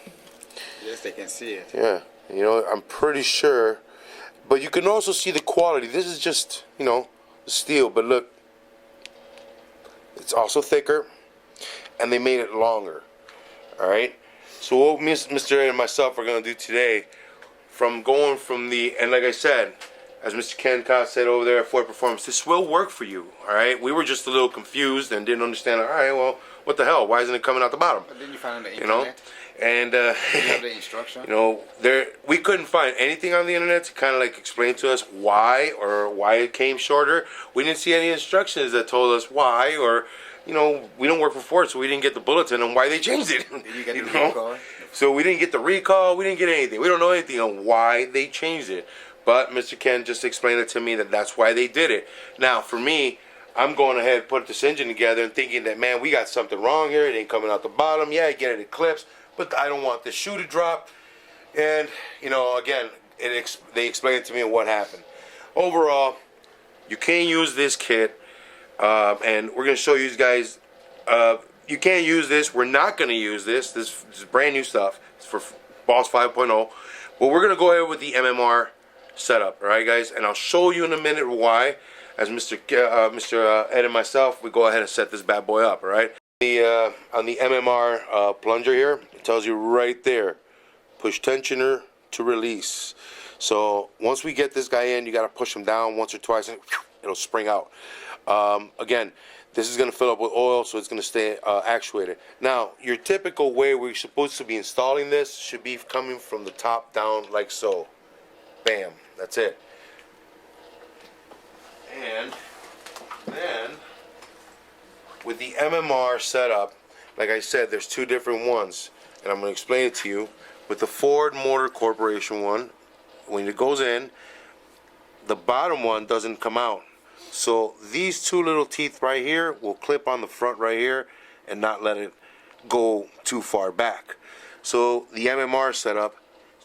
[SPEAKER 3] Yes, they can see it.
[SPEAKER 1] Yeah. You know, I'm pretty sure. But you can also see the quality. This is just, you know, steel. But look, it's also thicker. And they made it longer. All right? So what Mr. A and myself are going to do today, and like I said, as Mr. Ken Cott said over there at Ford Performance, this will work for you, all right? We were just a little confused and didn't understand, all right, well, what the hell? Why isn't it coming out the bottom?
[SPEAKER 3] But then you find on the
[SPEAKER 1] You know?
[SPEAKER 3] internet.
[SPEAKER 1] And,
[SPEAKER 3] You have the instruction.
[SPEAKER 1] you know, we couldn't find anything on the internet to kind of like explain to us why it came shorter. We didn't see any instructions that told us why, or, you know, we don't work for Ford, so we didn't get the bulletin on why they changed it.
[SPEAKER 3] Did you get the
[SPEAKER 1] know?
[SPEAKER 3] recall?
[SPEAKER 1] So we didn't get the recall, we didn't get anything. We don't know anything on why they changed it. But Mr. Ken just explained it to me that that's why they did it. Now, for me, I'm going ahead and put this engine together and thinking that, man, we got something wrong here. It ain't coming out the bottom. Yeah, I get it, it clips, but I don't want this shoe to drop. And, you know, again, they explained it to me what happened. Overall, you can't use this kit. And we're going to show you guys, you can't use this. We're not going to use this. This is brand new stuff. It's for Boss 5.0. But we're going to go ahead with the MMR setup. All right, guys? And I'll show you in a minute why. As Mr. Ed and myself, we go ahead and set this bad boy up. All right? On the MMR plunger here, it tells you right there, push tensioner to release. So once we get this guy in, you got to push him down once or twice, and it'll spring out. Again, this is going to fill up with oil, so it's going to stay actuated. Now, your typical way we're supposed to be installing this should be coming from the top down like so. Bam. That's it. And then, with the MMR setup, like I said, there's two different ones, and I'm going to explain it to you. With the Ford Motor Corporation one, when it goes in, the bottom one doesn't come out. So these two little teeth right here will clip on the front right here and not let it go too far back. So the MMR setup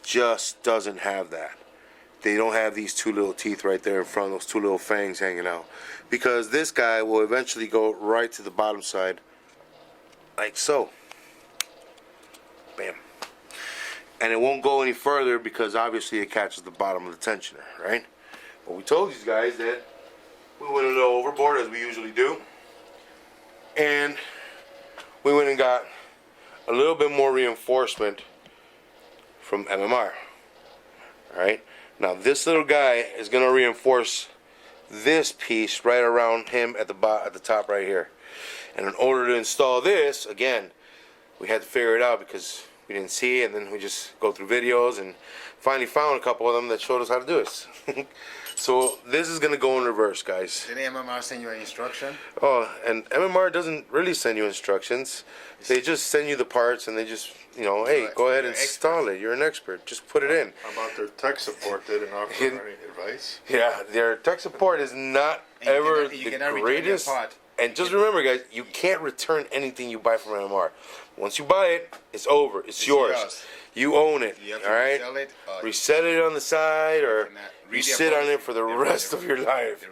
[SPEAKER 1] just doesn't have that. They don't have these two little teeth right there in front, those two little fangs hanging out. Because this guy will eventually go right to the bottom side, like so. Bam. And it won't go any further because obviously it catches the bottom of the tensioner, right? But we told these guys that we went a little overboard, as we usually do. And we went and got a little bit more reinforcement from MMR. Alright? Now this little guy is going to reinforce this piece right around him at the top right here. And in order to install this, again, we had to figure it out because we didn't see it, and then we just go through videos and finally found a couple of them that showed us how to do it. So this is gonna go in reverse, guys.
[SPEAKER 3] Did the MMR send you an instruction?
[SPEAKER 1] Oh, and MMR doesn't really send you instructions. They just send you the parts, and they just, you know, hey, go ahead and install it. You're an expert. Just put it in.
[SPEAKER 2] How about their tech support? They didn't offer any advice?
[SPEAKER 1] Yeah, their tech support is not ever the greatest. And just remember, guys, you can't return anything you buy from MMR. Once you buy it, it's over. It's yours. You own it.
[SPEAKER 3] You have to
[SPEAKER 1] all right?
[SPEAKER 3] resell it,
[SPEAKER 1] reset it on the side, or you
[SPEAKER 3] read
[SPEAKER 1] sit
[SPEAKER 3] their
[SPEAKER 1] on it for the rest of your life.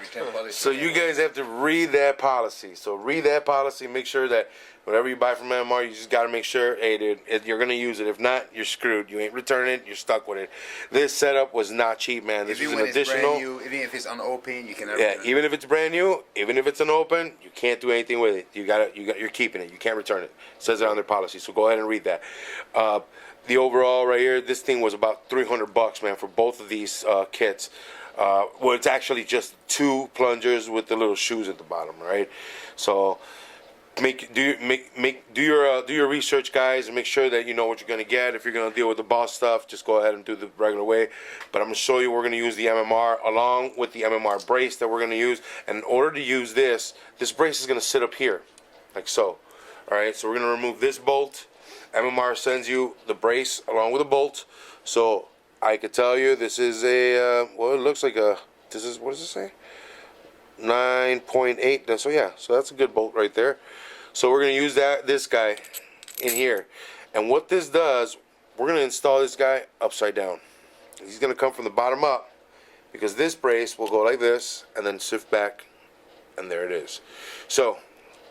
[SPEAKER 1] So you guys have to read that policy. So read that policy. Make sure that whatever you buy from MMR, you just got to make sure, hey, dude, you're going to use it. If not, you're screwed. You ain't returning it. You're stuck with it. This setup was not cheap, man. This is an additional.
[SPEAKER 3] Brand new, even if it's unopened, you can never
[SPEAKER 1] Yeah,
[SPEAKER 3] return it.
[SPEAKER 1] even if it's brand new, even if it's unopened, you can't do anything with it. You're keeping it. You can't return it. It says it on their policy. So go ahead and read that. The overall right here, this thing was about $300, man, for both of these kits. Well, it's actually just 2 plungers with the little shoes at the bottom, right? So do your research, guys, and make sure that you know what you're gonna get. If you're gonna deal with the boss stuff, just go ahead and do the regular way. But I'm gonna show you we're gonna use the MMR along with the MMR brace that we're gonna use. And in order to use this brace is gonna sit up here, like so. All right, so we're gonna remove this bolt. MMR sends you the brace along with a bolt. So I could tell you this is a well, it looks like a, this is, what does it say? 9.8. So yeah, so that's a good bolt right there. So we're gonna use this guy in here, and what this does, we're gonna install this guy upside down. He's gonna come from the bottom up, because this brace will go like this and then shift back, and there it is. So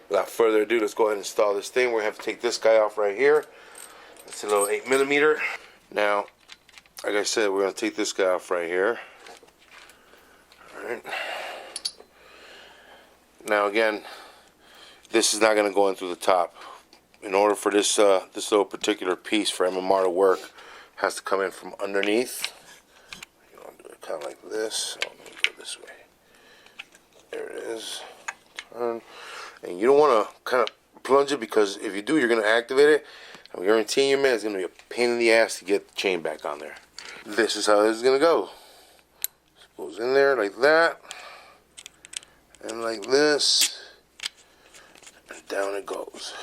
[SPEAKER 1] without further ado, let's go ahead and install this thing. We're gonna have to take this guy off right here. It's a little 8mm. Now, like I said, we're gonna take this guy off right here. All right. Now again, this is not going to go in through the top. In order for this this little particular piece for MMR to work, it has to come in from underneath. You want to do it kind of like this. Oh, let me go this way. There it is. Turn. And you don't want to kind of plunge it, because if you do, you're going to activate it. I'm guaranteeing you, man, it's going to be a pain in the ass to get the chain back on there. This is how this is going to go. It goes in there like that. And like this, and down it goes.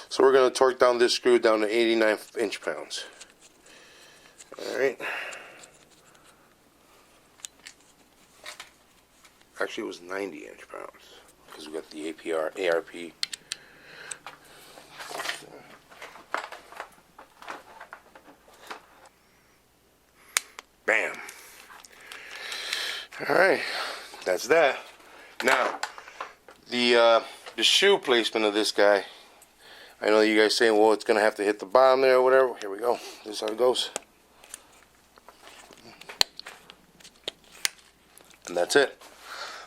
[SPEAKER 1] So we're going to torque down this screw down to 89 inch-pounds. Alright. Actually, it was 90 inch-pounds, because we got the ARP. Bam. Alright, that's that. Now, the shoe placement of this guy, I know you guys saying, well, it's going to have to hit the bottom there or whatever. Here we go. This is how it goes. And that's it.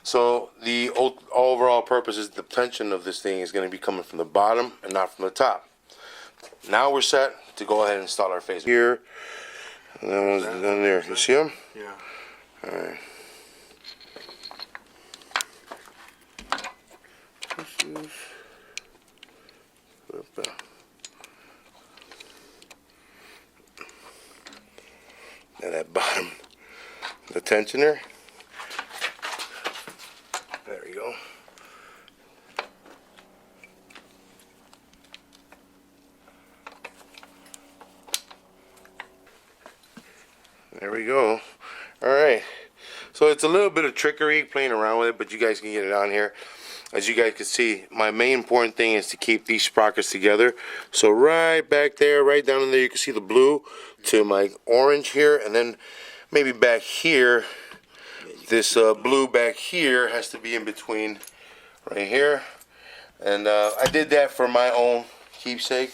[SPEAKER 1] So the overall purpose is the tension of this thing is going to be coming from the bottom and not from the top. Now we're set to go ahead and install our phase here. And that one's done there. You see them?
[SPEAKER 2] Yeah.
[SPEAKER 1] All right. Now that bottom, the tensioner. There we go. There we go. All right. So it's a little bit of trickery playing around with it, but you guys can get it on here. As you guys can see, my main important thing is to keep these sprockets together. So right back there, right down in there, you can see the blue to my orange here, and then maybe back here, this blue back here has to be in between right here. And I did that for my own keepsake.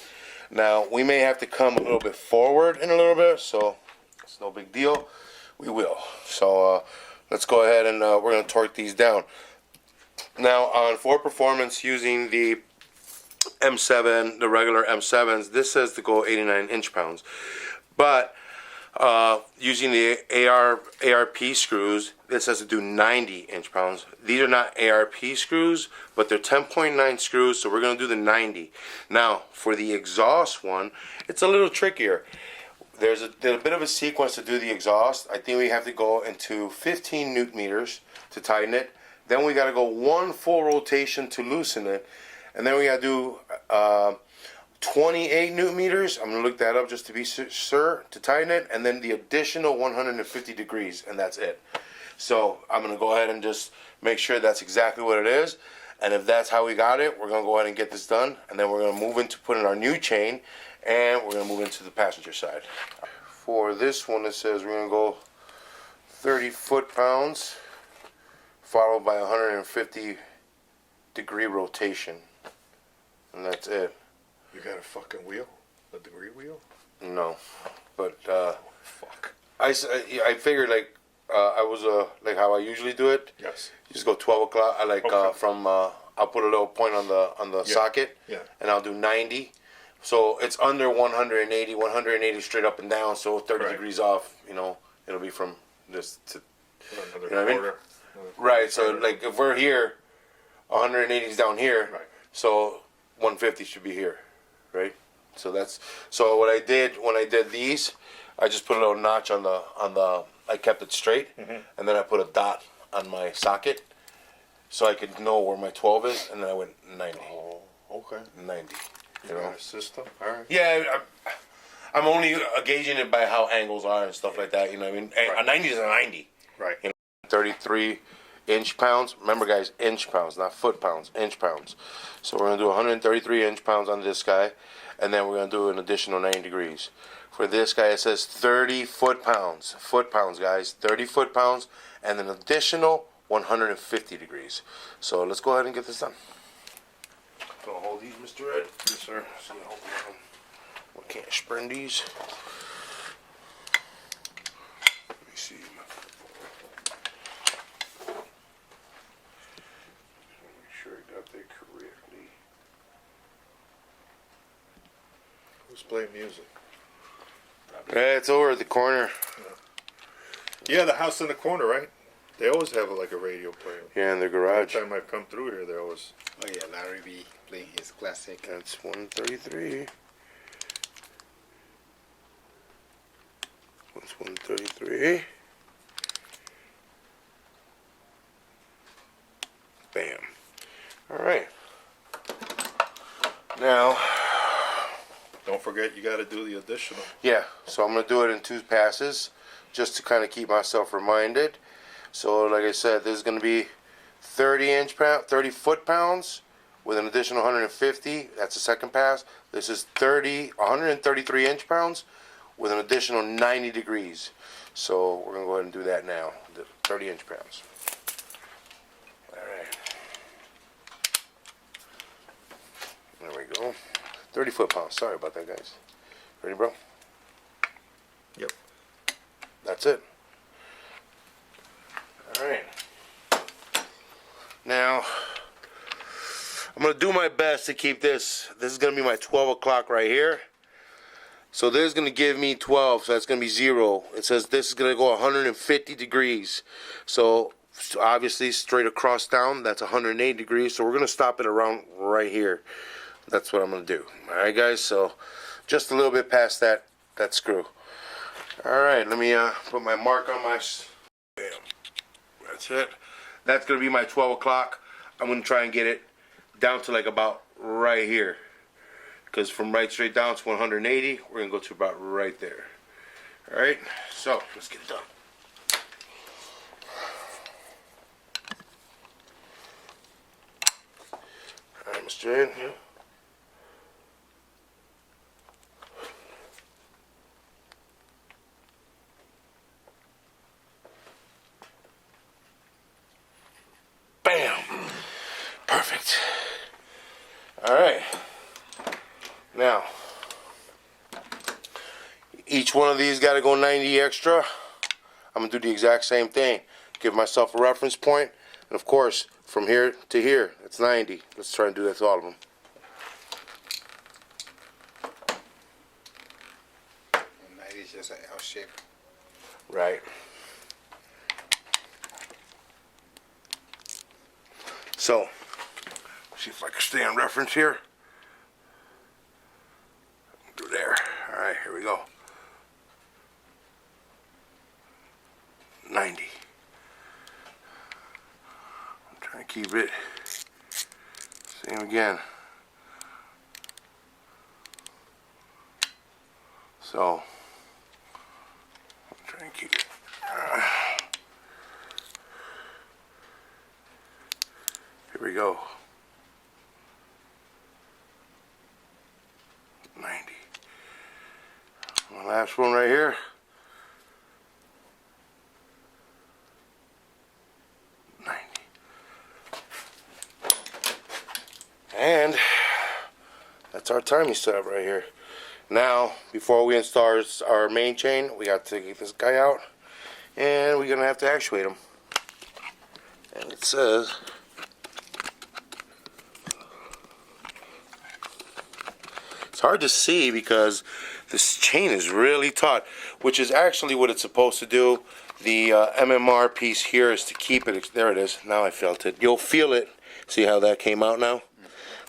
[SPEAKER 1] Now, we may have to come a little bit forward in a little bit, so it's no big deal. We will. So let's go ahead and we're going to torque these down. Now, on for performance using the M7, the regular M7s, this says to go 89 inch-pounds. But using the ARP screws, it says to do 90 inch-pounds. These are not ARP screws, but they're 10.9 screws, so we're going to do the 90. Now, for the exhaust one, it's a little trickier. There's a bit of a sequence to do the exhaust. I think we have to go into 15 newton meters to tighten it. Then we got to go one full rotation to loosen it. And then we got to do 28 newton meters. I'm going to look that up just to be sure to tighten it. And then the additional 150 degrees, and that's it. So I'm going to go ahead and just make sure that's exactly what it is. And if that's how we got it, we're going to go ahead and get this done. And then we're going to move into putting our new chain. And we're going to move into the passenger side. For this one, it says we're going to go 30 foot-pounds followed by 150 degree rotation. And that's it.
[SPEAKER 2] You got a fucking wheel? A degree wheel?
[SPEAKER 1] No. But
[SPEAKER 2] Fuck.
[SPEAKER 1] I figured like I was like how I usually do it.
[SPEAKER 2] Yes.
[SPEAKER 1] Just go 12 o'clock. I like
[SPEAKER 2] Okay.
[SPEAKER 1] from I'll put a little point on the socket.
[SPEAKER 2] Yeah.
[SPEAKER 1] And I'll do 90. So it's under 180 straight up and down. So 30
[SPEAKER 2] Right.
[SPEAKER 1] degrees off, you know, it'll be from this to
[SPEAKER 2] Another
[SPEAKER 1] You know what I mean?
[SPEAKER 2] quarter.
[SPEAKER 1] right. So like if we're here, 180 is down here.
[SPEAKER 2] Right.
[SPEAKER 1] So 150 should be here, right? So that's what I did when I did these. I just put a little notch on the. I kept it straight, and then I put a dot on my socket, so I could know where my 12 is, and then I went 90.
[SPEAKER 2] Oh, okay.
[SPEAKER 1] 90. You
[SPEAKER 2] You
[SPEAKER 1] know.
[SPEAKER 2] got a system? All right.
[SPEAKER 1] Yeah, I'm only gauging it by how angles are and stuff like that. You know what I mean? A 90 is a 90.
[SPEAKER 2] Right.
[SPEAKER 1] You know, 33 inch-pounds. Remember, guys, inch-pounds, not foot-pounds. Inch-pounds. So we're gonna do 133 inch-pounds on this guy, and then we're gonna do an additional 90 degrees. For this guy, it says 30 foot-pounds. Foot-pounds, guys. 30 foot-pounds, and an additional 150 degrees. So let's go ahead and get this done. Gonna hold these, Mr. Ed.
[SPEAKER 2] Yes, sir.
[SPEAKER 1] So we can't sprint these. Let me see.
[SPEAKER 2] Make sure I got that correctly. Who's playing music?
[SPEAKER 1] Yeah, it's over at the corner.
[SPEAKER 2] Yeah, the house in the corner, right? They always have like a radio playing.
[SPEAKER 1] Yeah, in the
[SPEAKER 2] Every
[SPEAKER 1] garage.
[SPEAKER 2] time I come through here, they always.
[SPEAKER 3] Oh yeah, Larry B playing his classic.
[SPEAKER 1] That's 133. That's 133. Bam. All right. Now,
[SPEAKER 2] Don't forget, you got to do the additional.
[SPEAKER 1] yeah, so I'm going to do it in 2 passes just to kind of keep myself reminded. So, like I said, this is going to be 30 foot-pounds with an additional 150. That's the second pass. This is 133 inch-pounds with an additional 90 degrees. So we're going to go ahead and do that now. The 30 inch-pounds. All right. There we go. 30 foot-pounds. Sorry about that, guys. Ready, bro?
[SPEAKER 2] Yep.
[SPEAKER 1] That's it. All right. Now, I'm going to do my best to keep this. This is going to be my 12 o'clock right here. So this is going to give me 12, so that's going to be 0. It says this is going to go 150 degrees. So obviously straight across down, that's 180 degrees. So we're going to stop it around right here. That's what I'm going to do. All right, guys. So just a little bit past that screw. All right, let me put my mark on my. Bam. That's it. That's going to be my 12 o'clock. I'm going to try and get it down to like about right here. Because from right straight down to 180, we're going to go to about right there. All right, so let's get it done. All right, Mr. Ed. Yeah. Bam. Perfect. All right. Now, each one of these got to go 90 extra. I'm going to do the exact same thing. Give myself a reference point. And of course, from here to here, it's 90. Let's try and do that to all of them.
[SPEAKER 3] And 90 is just an L shape.
[SPEAKER 1] Right. So, see if I can stay on reference here. Do there. All right, here we go. 90. I'm trying to keep it. Same again. So, I'm trying to keep it. Here we go. 90. My last one right here. 90. And that's our timing setup right here. Now, before we install our main chain, we got to get this guy out, and we're gonna have to actuate him. And it says, it's hard to see because this chain is really taut, which is actually what it's supposed to do. The MMR piece here is to keep it. There it is. Now I felt it. You'll feel it. See how that came out now?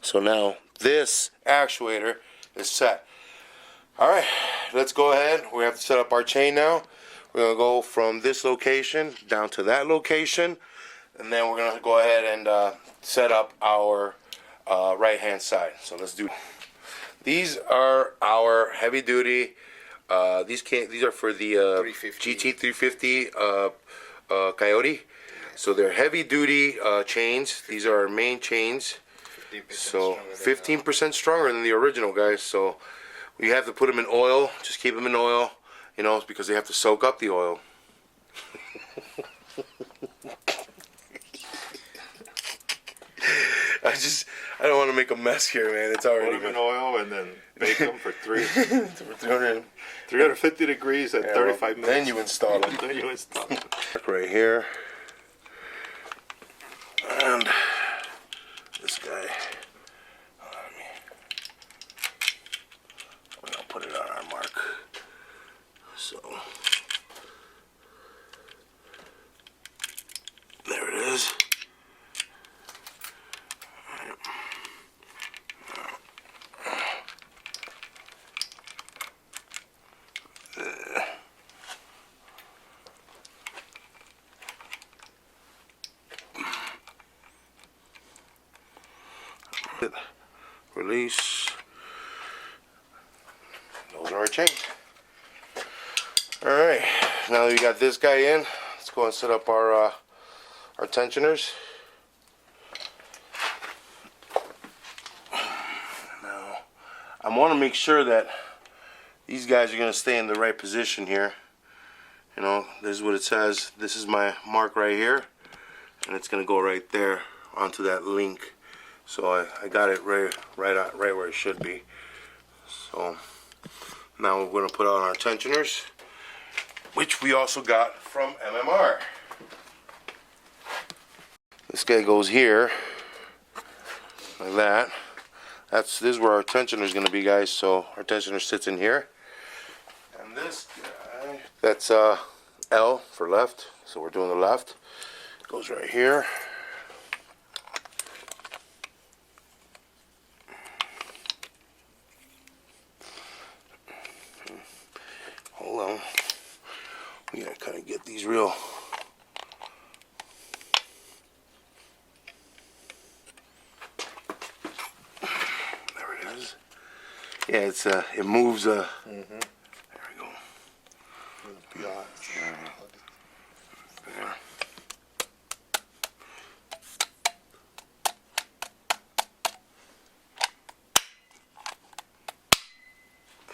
[SPEAKER 1] So now this actuator is set. All right, let's go ahead. We have to set up our chain now. We're gonna go from this location down to that location, and then we're gonna go ahead and set up our right-hand side. So let's do. These are our heavy-duty. These are for the GT350 Coyote. So they're heavy-duty chains. These are our main chains. So 15% stronger than the original, guys. So we have to put them in oil. Just keep them in oil, you know, because they have to soak up the oil. I don't want to make a mess here, man. It's already
[SPEAKER 2] Put them in oil and then bake them for
[SPEAKER 1] for
[SPEAKER 2] 350 degrees at 35 minutes.
[SPEAKER 1] Then you install them.
[SPEAKER 2] Then you install them.
[SPEAKER 1] Right here. And this guy. We're going to put it on our mark. So. There it is. Release. Those are our chains. Alright, now that we got this guy in, let's go and set up our tensioners. Now, I want to make sure that these guys are going to stay in the right position here. You know, this is what it says. This is my mark right here, and it's going to go right there onto that link. So I got it right where it should be. So now we're going to put on our tensioners, which we also got from MMR. This guy goes here, like that. This is where our tensioner is going to be, guys. So our tensioner sits in here. And this guy, that's L for left. So we're doing the left. Goes right here. Hold on. We gotta kind of get these real. There it is. Yeah, it moves. There we go. There.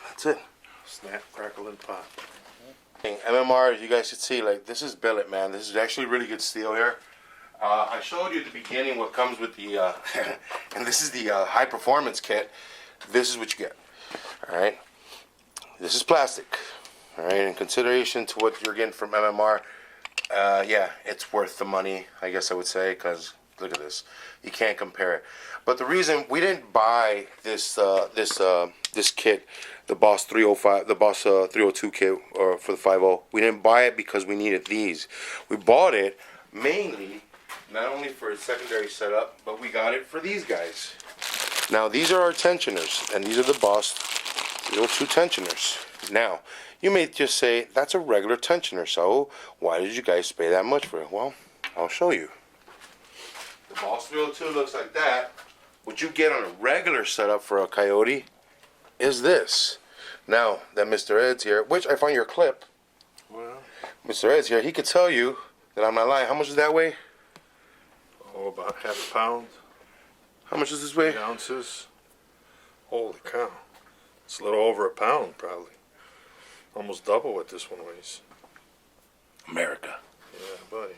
[SPEAKER 1] That's it.
[SPEAKER 2] Snap, crackle, and pop.
[SPEAKER 1] MMR, as you guys should see, like, this is billet, man. This is actually really good steel here. I showed you at the beginning what comes with the, and this is the high performance kit. This is what you get. All right. This is plastic. All right. In consideration to what you're getting from MMR, yeah, it's worth the money, I guess I would say, because look at this. You can't compare it. But the reason we didn't buy this this kit, the Boss 305, the Boss 302 kit, or for the 50, we didn't buy it because we needed these. We bought it mainly not only for its secondary setup, but we got it for these guys. Now these are our tensioners, and these are the Boss 02 tensioners. Now, you may just say, that's a regular tensioner, so why did you guys pay that much for it? Well, I'll show you. The Boss 302 looks like that. What you get on a regular setup for a Coyote is this. Now, that Mr. Ed's here, which I find your clip.
[SPEAKER 2] Well,
[SPEAKER 1] Mr. Ed's here, he could tell you that I'm not lying. How much does that weigh?
[SPEAKER 2] oh, about half a pound,
[SPEAKER 1] How much does this weigh?
[SPEAKER 2] 8 ounces. Holy cow. It's a little over a pound, probably. Almost double what this one weighs.
[SPEAKER 1] America.
[SPEAKER 2] Yeah, buddy.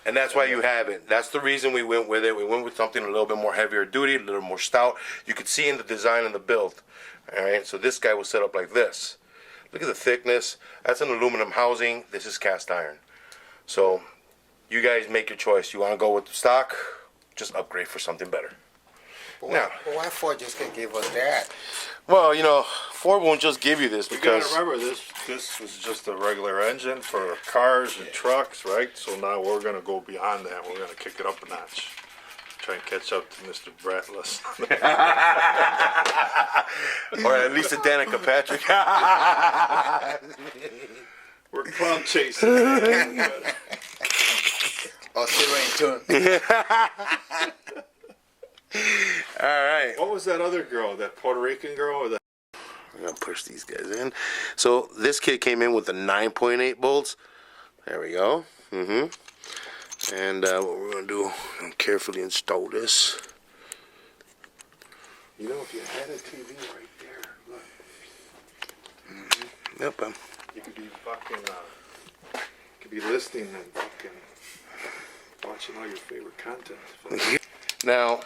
[SPEAKER 1] And that's why you have it. That's the reason we went with it. We went with something a little bit more heavier duty, a little more stout. You could see in the design and the build. All right, so this guy was set up like this. Look at the thickness. That's an aluminum housing. This is cast iron. So you guys make your choice. You want to go with the stock? Just upgrade for something better.
[SPEAKER 3] Well, why Ford just can't give us that?
[SPEAKER 1] Well, you know, Ford won't just give you this
[SPEAKER 2] You
[SPEAKER 1] because
[SPEAKER 2] gotta remember this was just a regular engine for cars and trucks, right? So now we're gonna go beyond that. We're gonna kick it up a notch. Try and catch up to Mr. Bratless.
[SPEAKER 1] or at least a Danica Patrick.
[SPEAKER 2] We're cloud chasing.
[SPEAKER 3] Oh, zero in tune.
[SPEAKER 1] All right.
[SPEAKER 2] What was that other girl? That Puerto Rican girl? Or that?
[SPEAKER 1] I'm gonna push these guys in. So this kid came in with the 9.8 bolts. There we go. And what we're gonna do, carefully install this.
[SPEAKER 2] You know, if you had a TV right there, look,
[SPEAKER 1] Yep.
[SPEAKER 2] you could be fucking, could be listening and fucking watching all your favorite content.
[SPEAKER 1] Now,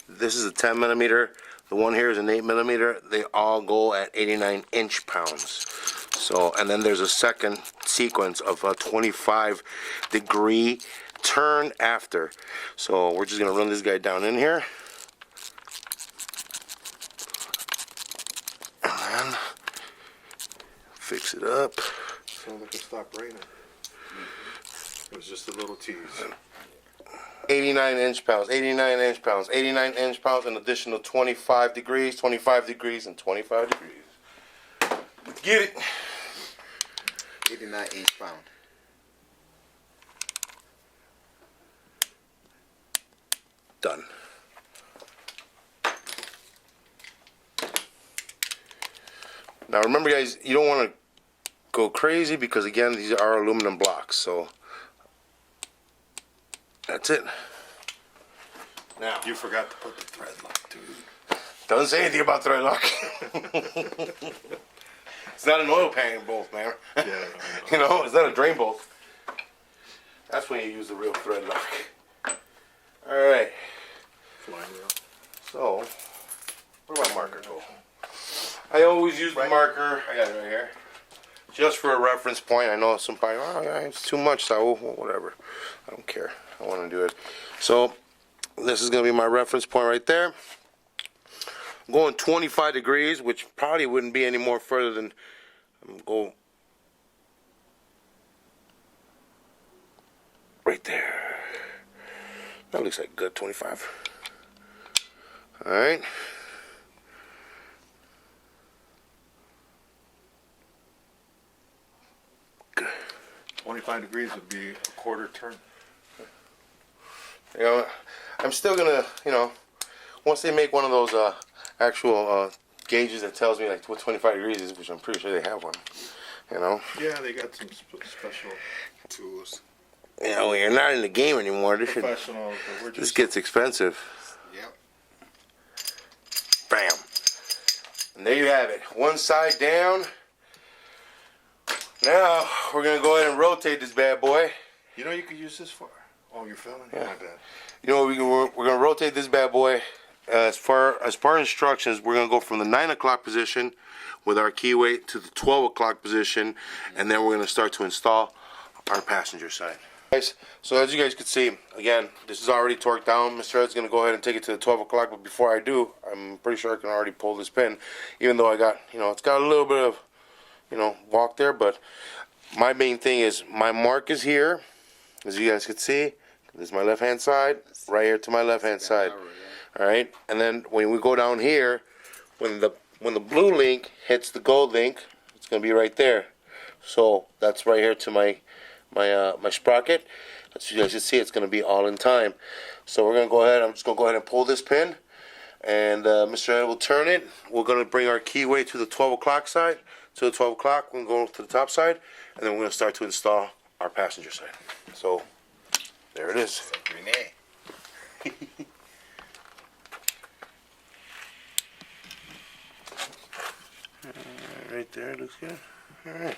[SPEAKER 1] this is a 10 millimeter. The one here is an 8 millimeter. They all go at 89 inch pounds. So, and then there's a second sequence of a 25-degree turn after. So we're just gonna run this guy down in here. And then fix it up.
[SPEAKER 2] Sounds like it stopped raining. It was just a little tease.
[SPEAKER 1] 89 inch pounds, 89 inch pounds, 89 inch pounds, an additional 25 degrees, 25 degrees, and 25 degrees. Let's get it.
[SPEAKER 3] 89 inch pound.
[SPEAKER 1] Done. Now remember guys, you don't want to go crazy because again, these are aluminum blocks, so that's it. Now,
[SPEAKER 2] You forgot to put the thread lock, dude.
[SPEAKER 1] doesn't say anything about thread lock. It's not an oil pan bolt, man.
[SPEAKER 2] Yeah.
[SPEAKER 1] You know, it's not a drain bolt. That's when you use the real thread lock. Alright,
[SPEAKER 2] Flying wheel.
[SPEAKER 1] so, where did my marker go? I always use the marker, I got it right here, just for a reference point. I know somebody, oh yeah, it's too much, so whatever. I don't care. I want to do it. So, this is going to be my reference point right there. I'm going 25 degrees, which probably wouldn't be any more further than, go right there. That looks like good, 25. Alright. Good.
[SPEAKER 2] 25 degrees would be a quarter turn.
[SPEAKER 1] You know, I'm still gonna, you know, once they make one of those actual gauges that tells me like what 25 degrees is, which I'm pretty sure they have one, you know.
[SPEAKER 2] Yeah, they got some special
[SPEAKER 3] Tools.
[SPEAKER 1] You know, you're not in the game anymore. This
[SPEAKER 2] professional. But we're just
[SPEAKER 1] gets expensive.
[SPEAKER 3] Yep.
[SPEAKER 1] Bam. And there you have it. One side down. Now we're gonna go ahead and rotate this bad boy.
[SPEAKER 2] You know, you could use this for. Oh, you're filming?
[SPEAKER 1] Yeah.
[SPEAKER 2] My bad.
[SPEAKER 1] You know, we're gonna rotate this bad boy. As far instructions, we're gonna go from the 9 o'clock position with our key weight to the 12 o'clock position, and then we're gonna start to install our passenger side. Guys, so as you guys can see, again, this is already torqued down. Mr. Ed's gonna go ahead and take it to the 12 o'clock, but before I do, I'm pretty sure I can already pull this pin, even though I got, you know, it's got a little bit of, you know, walk there, but my main thing is my mark is here, as you guys can see. This is my left hand side, right here to my left hand side. All right, and then when we go down here, when the blue link hits the gold link, it's gonna be right there. So that's right here to my sprocket. As you guys can see, it's gonna be all in time. So we're gonna go ahead. I'm just gonna go ahead and pull this pin, and Mr. Ed will turn it. We're gonna bring our keyway to the 12 o'clock side. To the 12 o'clock, we're gonna go to the top side, and then we're gonna start to install our passenger side. So there it is.
[SPEAKER 3] Renee.
[SPEAKER 1] Right there, looks good. All right.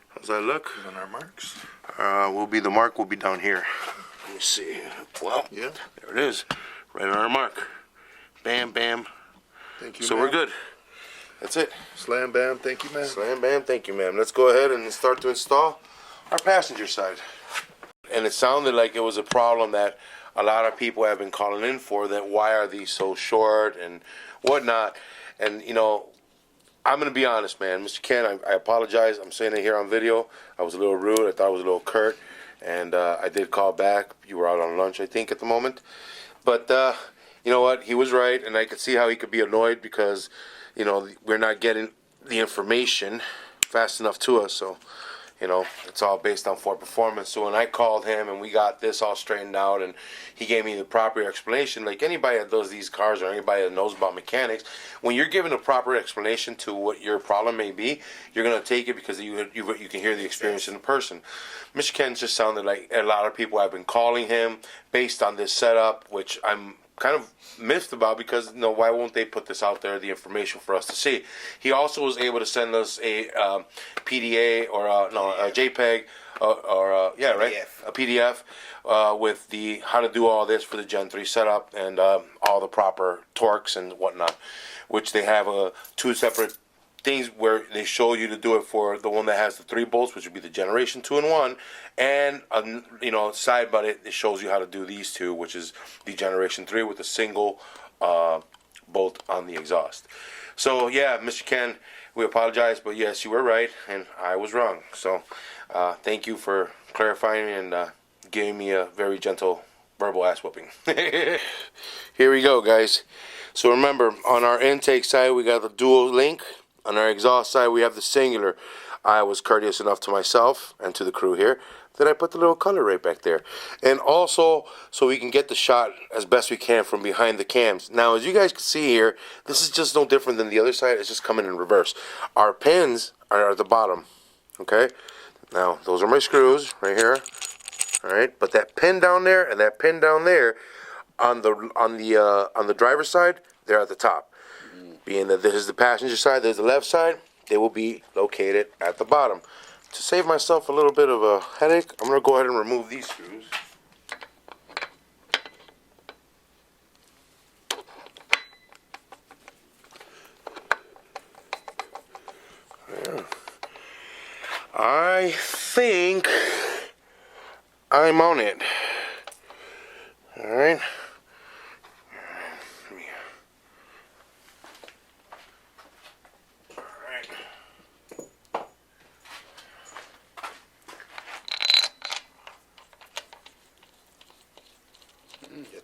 [SPEAKER 1] How's that look?
[SPEAKER 2] On our marks.
[SPEAKER 1] The mark will be down here. Let me see. Well,
[SPEAKER 2] Yeah.
[SPEAKER 1] there it is, right on our mark. Bam, bam.
[SPEAKER 2] Thank you.
[SPEAKER 1] So
[SPEAKER 2] ma'am.
[SPEAKER 1] we're good. That's it.
[SPEAKER 2] Slam bam. Thank you, man.
[SPEAKER 1] Slam, bam. Thank you, ma'am. Let's go ahead and start to install our passenger side. And it sounded like it was a problem that a lot of people have been calling in for. That why are these so short and whatnot? And you know, I'm gonna be honest, man. Mr. Ken, I apologize. I'm saying it here on video. I was a little rude. I thought I was a little curt, and I did call back. You were out on lunch, I think, at the moment. But you know what? He was right, and I could see how he could be annoyed because, you know, we're not getting the information fast enough to us. So, you know, it's all based on Ford performance. So when I called him and we got this all straightened out, and he gave me the proper explanation, like anybody that does these cars or anybody that knows about mechanics, when you're given a proper explanation to what your problem may be, you're gonna take it because you can hear the experience in the person. Mr. Ken just sounded like a lot of people have been calling him based on this setup, which I'm kind of miffed about because, you know, why won't they put this out there, the information for us to see? He also was able to send us a PDA or a JPEG a PDF with the how to do all this for the Gen 3 setup and all the proper torques and whatnot, which they have two separate things where they show you to do it for the one that has the 3 bolts, which would be the Generation 2 in 1, and you know, side by it shows you how to do these two, which is the Generation 3 with a single bolt on the exhaust. So yeah, Mr. Ken, we apologize, but yes, you were right and I was wrong. So thank you for clarifying and giving me a very gentle verbal ass whooping. Here we go, guys. So remember, on our intake side we got the dual link. On our exhaust side, we have the singular. I was courteous enough to myself and to the crew here that I put the little color right back there. And also, so we can get the shot as best we can from behind the cams. Now, as you guys can see here, this is just no different than the other side. It's just coming in reverse. Our pins are at the bottom, okay? Now, those are my screws right here, all right? But that pin down there and that pin down there on the driver's side, they're at the top. Being that this is the passenger side, there's the left side, they will be located at the bottom. To save myself a little bit of a headache, I'm going to go ahead and remove these screws. Yeah. I think I'm on it. All right.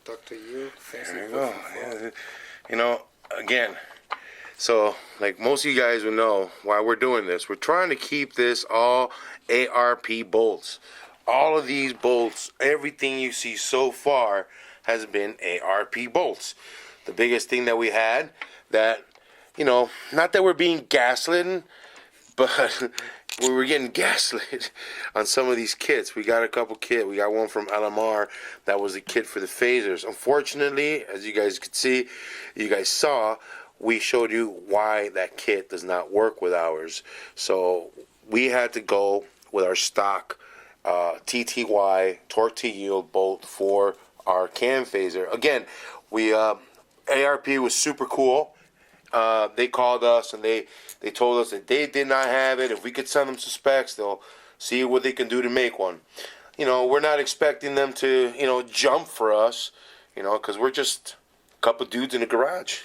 [SPEAKER 3] Talk to you.
[SPEAKER 1] There you go. Yeah. You know, again, so like most of you guys will know why we're doing this. We're trying to keep this all ARP bolts. All of these bolts, everything you see so far has been ARP bolts. The biggest thing that we had that, you know, not that we're being gaslit, but we were getting gaslit on some of these kits. We got a couple kits. We got one from LMR that was a kit for the phasers. Unfortunately, as you guys could see, you guys saw, we showed you why that kit does not work with ours. So we had to go with our stock TTY torque to yield bolt for our cam phaser. Again, we ARP was super cool. They called us and they told us that they did not have it. If we could send them some specs, they'll see what they can do to make one. You know, we're not expecting them to, you know, jump for us, you know, because we're just a couple dudes in a garage.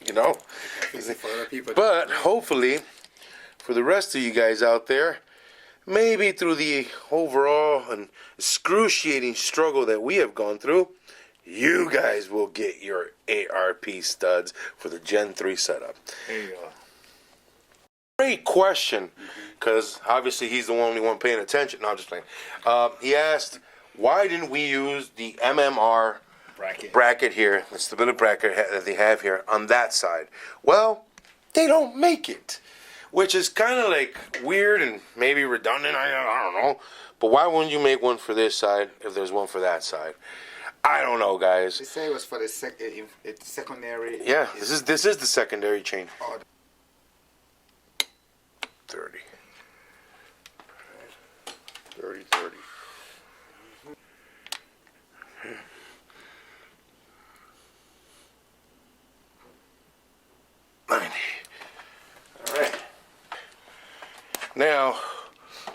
[SPEAKER 1] You know? But hopefully, for the rest of you guys out there, maybe through the overall and excruciating struggle that we have gone through, you guys will get your ARP studs for the Gen 3 setup.
[SPEAKER 2] There you go.
[SPEAKER 1] Great question, because obviously he's the only one paying attention. No, I'm just playing. He asked, why didn't we use the MMR bracket here, the stability bracket that they have here on that side? Well, they don't make it, which is kind of like weird and maybe redundant. I don't know. But why wouldn't you make one for this side if there's one for that side? I don't know, guys.
[SPEAKER 3] They say it was for the secondary.
[SPEAKER 1] Yeah, this is the secondary chain.
[SPEAKER 3] Oh,
[SPEAKER 1] 30.
[SPEAKER 2] 30.
[SPEAKER 1] 90. All right. Now,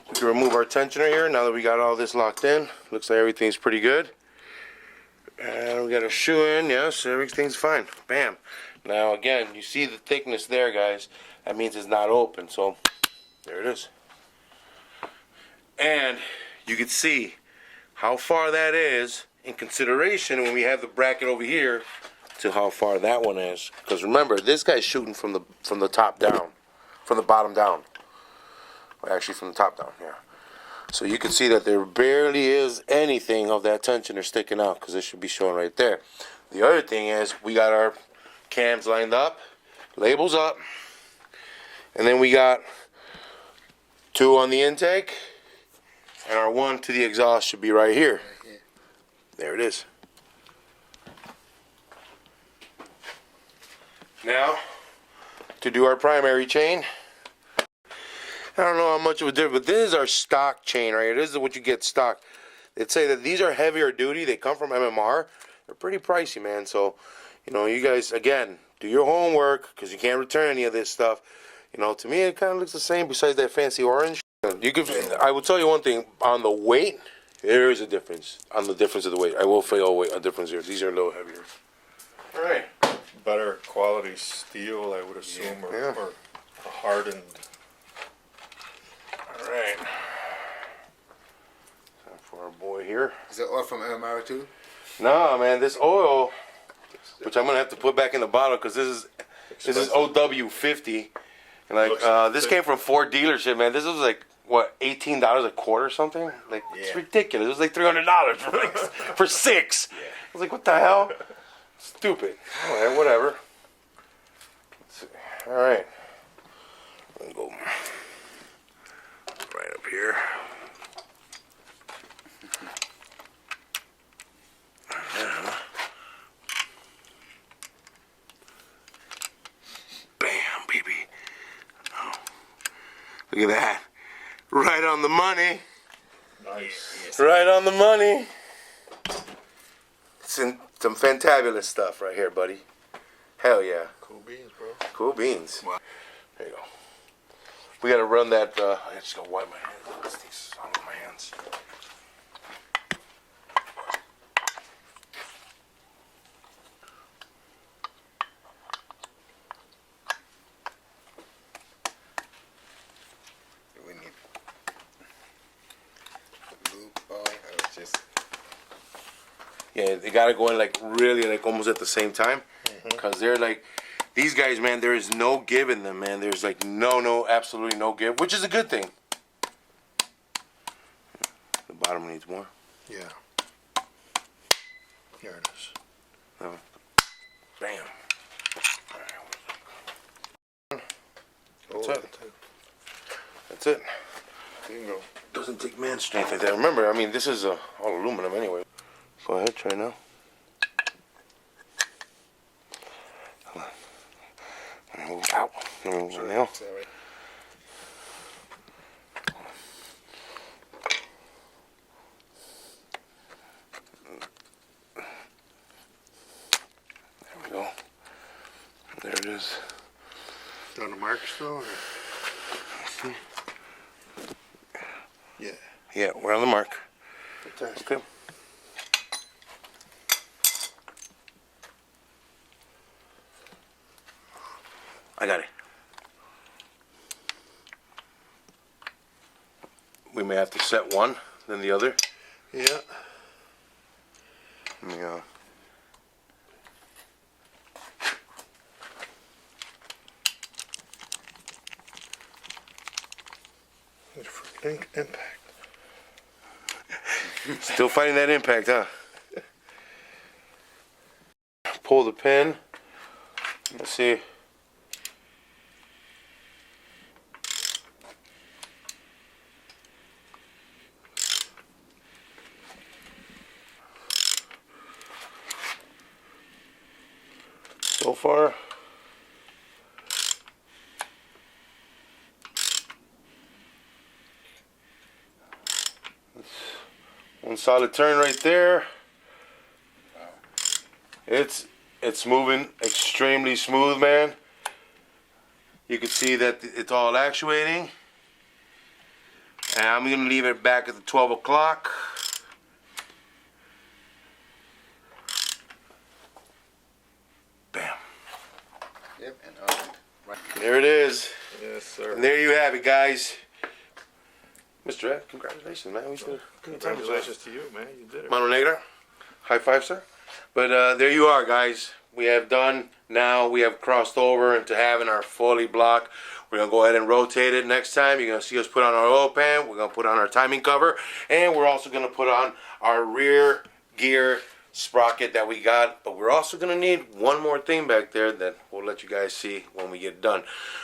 [SPEAKER 1] we can remove our tensioner here. Now that we got all this locked in, looks like everything's pretty good. And we got a shoe in. Yes, everything's fine. Bam. Now, again, you see the thickness there, guys. That means it's not open. So, there it is. And you can see how far that is in consideration when we have the bracket over here to how far that one is. Because remember, this guy's shooting from the top down, from the bottom down. Well, actually, from the top down, yeah. So you can see that there barely is anything of that tensioner sticking out, because it should be showing right there. The other thing is we got our cams lined up, labels up, and then we got 2 on the intake, and our 1 to the exhaust should be right here. There it is. Now, to do our primary chain, I don't know how much of a difference, but this is our stock chain right here. This is what you get stock. They'd say that these are heavier duty. They come from MMR. They're pretty pricey, man. So, you know, you guys, again, do your homework, because you can't return any of this stuff. You know, to me, it kind of looks the same besides that fancy orange. You could, I will tell you one thing. On the weight, there is a difference. On the difference of the weight. I will feel a difference here. These are a little heavier. All right.
[SPEAKER 2] Better quality steel, I would assume, or hardened.
[SPEAKER 1] All right. Time for our boy here.
[SPEAKER 3] is it all from MMR too?
[SPEAKER 1] Nah, man, this oil, which I'm gonna have to put back in the bottle because this is OW50, and like this came from Ford dealership, man. This was like what, $18 a quart or something? Like it's ridiculous. It was like $300 for 6. I was like, what the hell? Stupid. All right, whatever. Let's see. All right. Let's go right up here. Bam, baby. Oh. Look at that. Right on the money.
[SPEAKER 2] Nice.
[SPEAKER 1] Right on the money. Some fantabulous stuff right here, buddy. Hell yeah.
[SPEAKER 2] Cool beans, bro.
[SPEAKER 1] Cool beans. There you go. We gotta run that. I just gotta wipe my hands. This thing's all over my hands.
[SPEAKER 3] We need lube oil or just
[SPEAKER 1] Yeah, they gotta go in like really like almost at the same time, because they're like these guys, man. There is no give in them, man. There's like no, absolutely no give, which is a good thing. The bottom needs more.
[SPEAKER 2] Yeah. Here it is.
[SPEAKER 1] Oh. Bam. That's it. That's it.
[SPEAKER 2] Bingo.
[SPEAKER 1] Doesn't take man strength like that. Remember, I mean, this is all aluminum anyway. Go ahead, try now. Ow. Now.
[SPEAKER 3] sorry.
[SPEAKER 1] There we go. There it is.
[SPEAKER 2] On the mark still? Yeah.
[SPEAKER 1] Yeah, we're on the mark. Okay. I got it. we may have to set one, then the other.
[SPEAKER 2] Yeah.
[SPEAKER 1] Let me go.
[SPEAKER 2] Impact.
[SPEAKER 1] Still fighting that impact, huh? Pull the pin. Let's see. So far, one solid turn right there. It's moving extremely smooth, man. You can see that it's all actuating. And I'm gonna leave it back at the 12 o'clock. Bam.
[SPEAKER 3] Yep, and right.
[SPEAKER 1] There it is.
[SPEAKER 2] Yes, sir.
[SPEAKER 1] And there you have it, guys. Mr. Ed, congratulations, man. We should
[SPEAKER 2] Congratulations to you, man. You did it.
[SPEAKER 1] Mano Negra. High five, sir. But there you are, guys. We have done now. We have crossed over into having our fully block. We're going to go ahead and rotate it next time. You're going to see us put on our oil pan. We're going to put on our timing cover. And we're also going to put on our rear gear sprocket that we got. But we're also going to need one more thing back there that we'll let you guys see when we get done.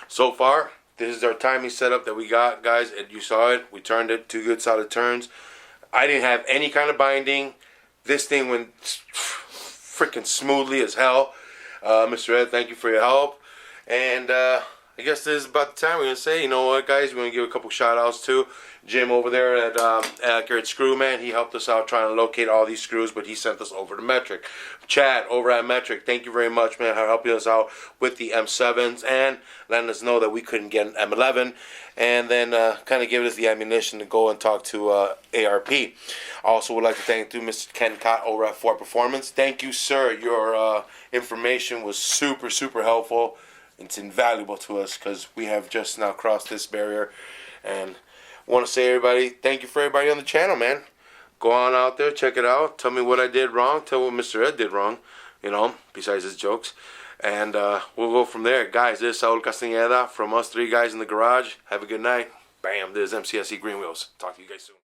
[SPEAKER 1] So far, this is our timing setup that we got, guys. And you saw it. We turned it 2 good solid turns. I didn't have any kind of binding. This thing went freaking smoothly as hell. Mr. Ed, thank you for your help. And I guess this is about the time we're going to say, you know what, guys, we're going to give a couple shout outs to Jim over there at Accurate Screw, man. He helped us out trying to locate all these screws, but he sent us over to Metric. Chad over at Metric, thank you very much, man, for helping us out with the M7s and letting us know that we couldn't get an M11, and then kind of giving us the ammunition to go and talk to ARP. Also would like to thank Mr. Ken Cott over at Ford Performance. Thank you, sir. Your information was super, super helpful. It's invaluable to us because we have just now crossed this barrier. And I want to say, everybody, thank you for everybody on the channel, man. Go on out there, check it out. Tell me what I did wrong. Tell what Mr. Ed did wrong, you know, besides his jokes. And we'll go from there. Guys, this is Saul Castañeda from us 3 guys in the garage. Have a good night. Bam, this is Mcscgreenwheels. Talk to you guys soon.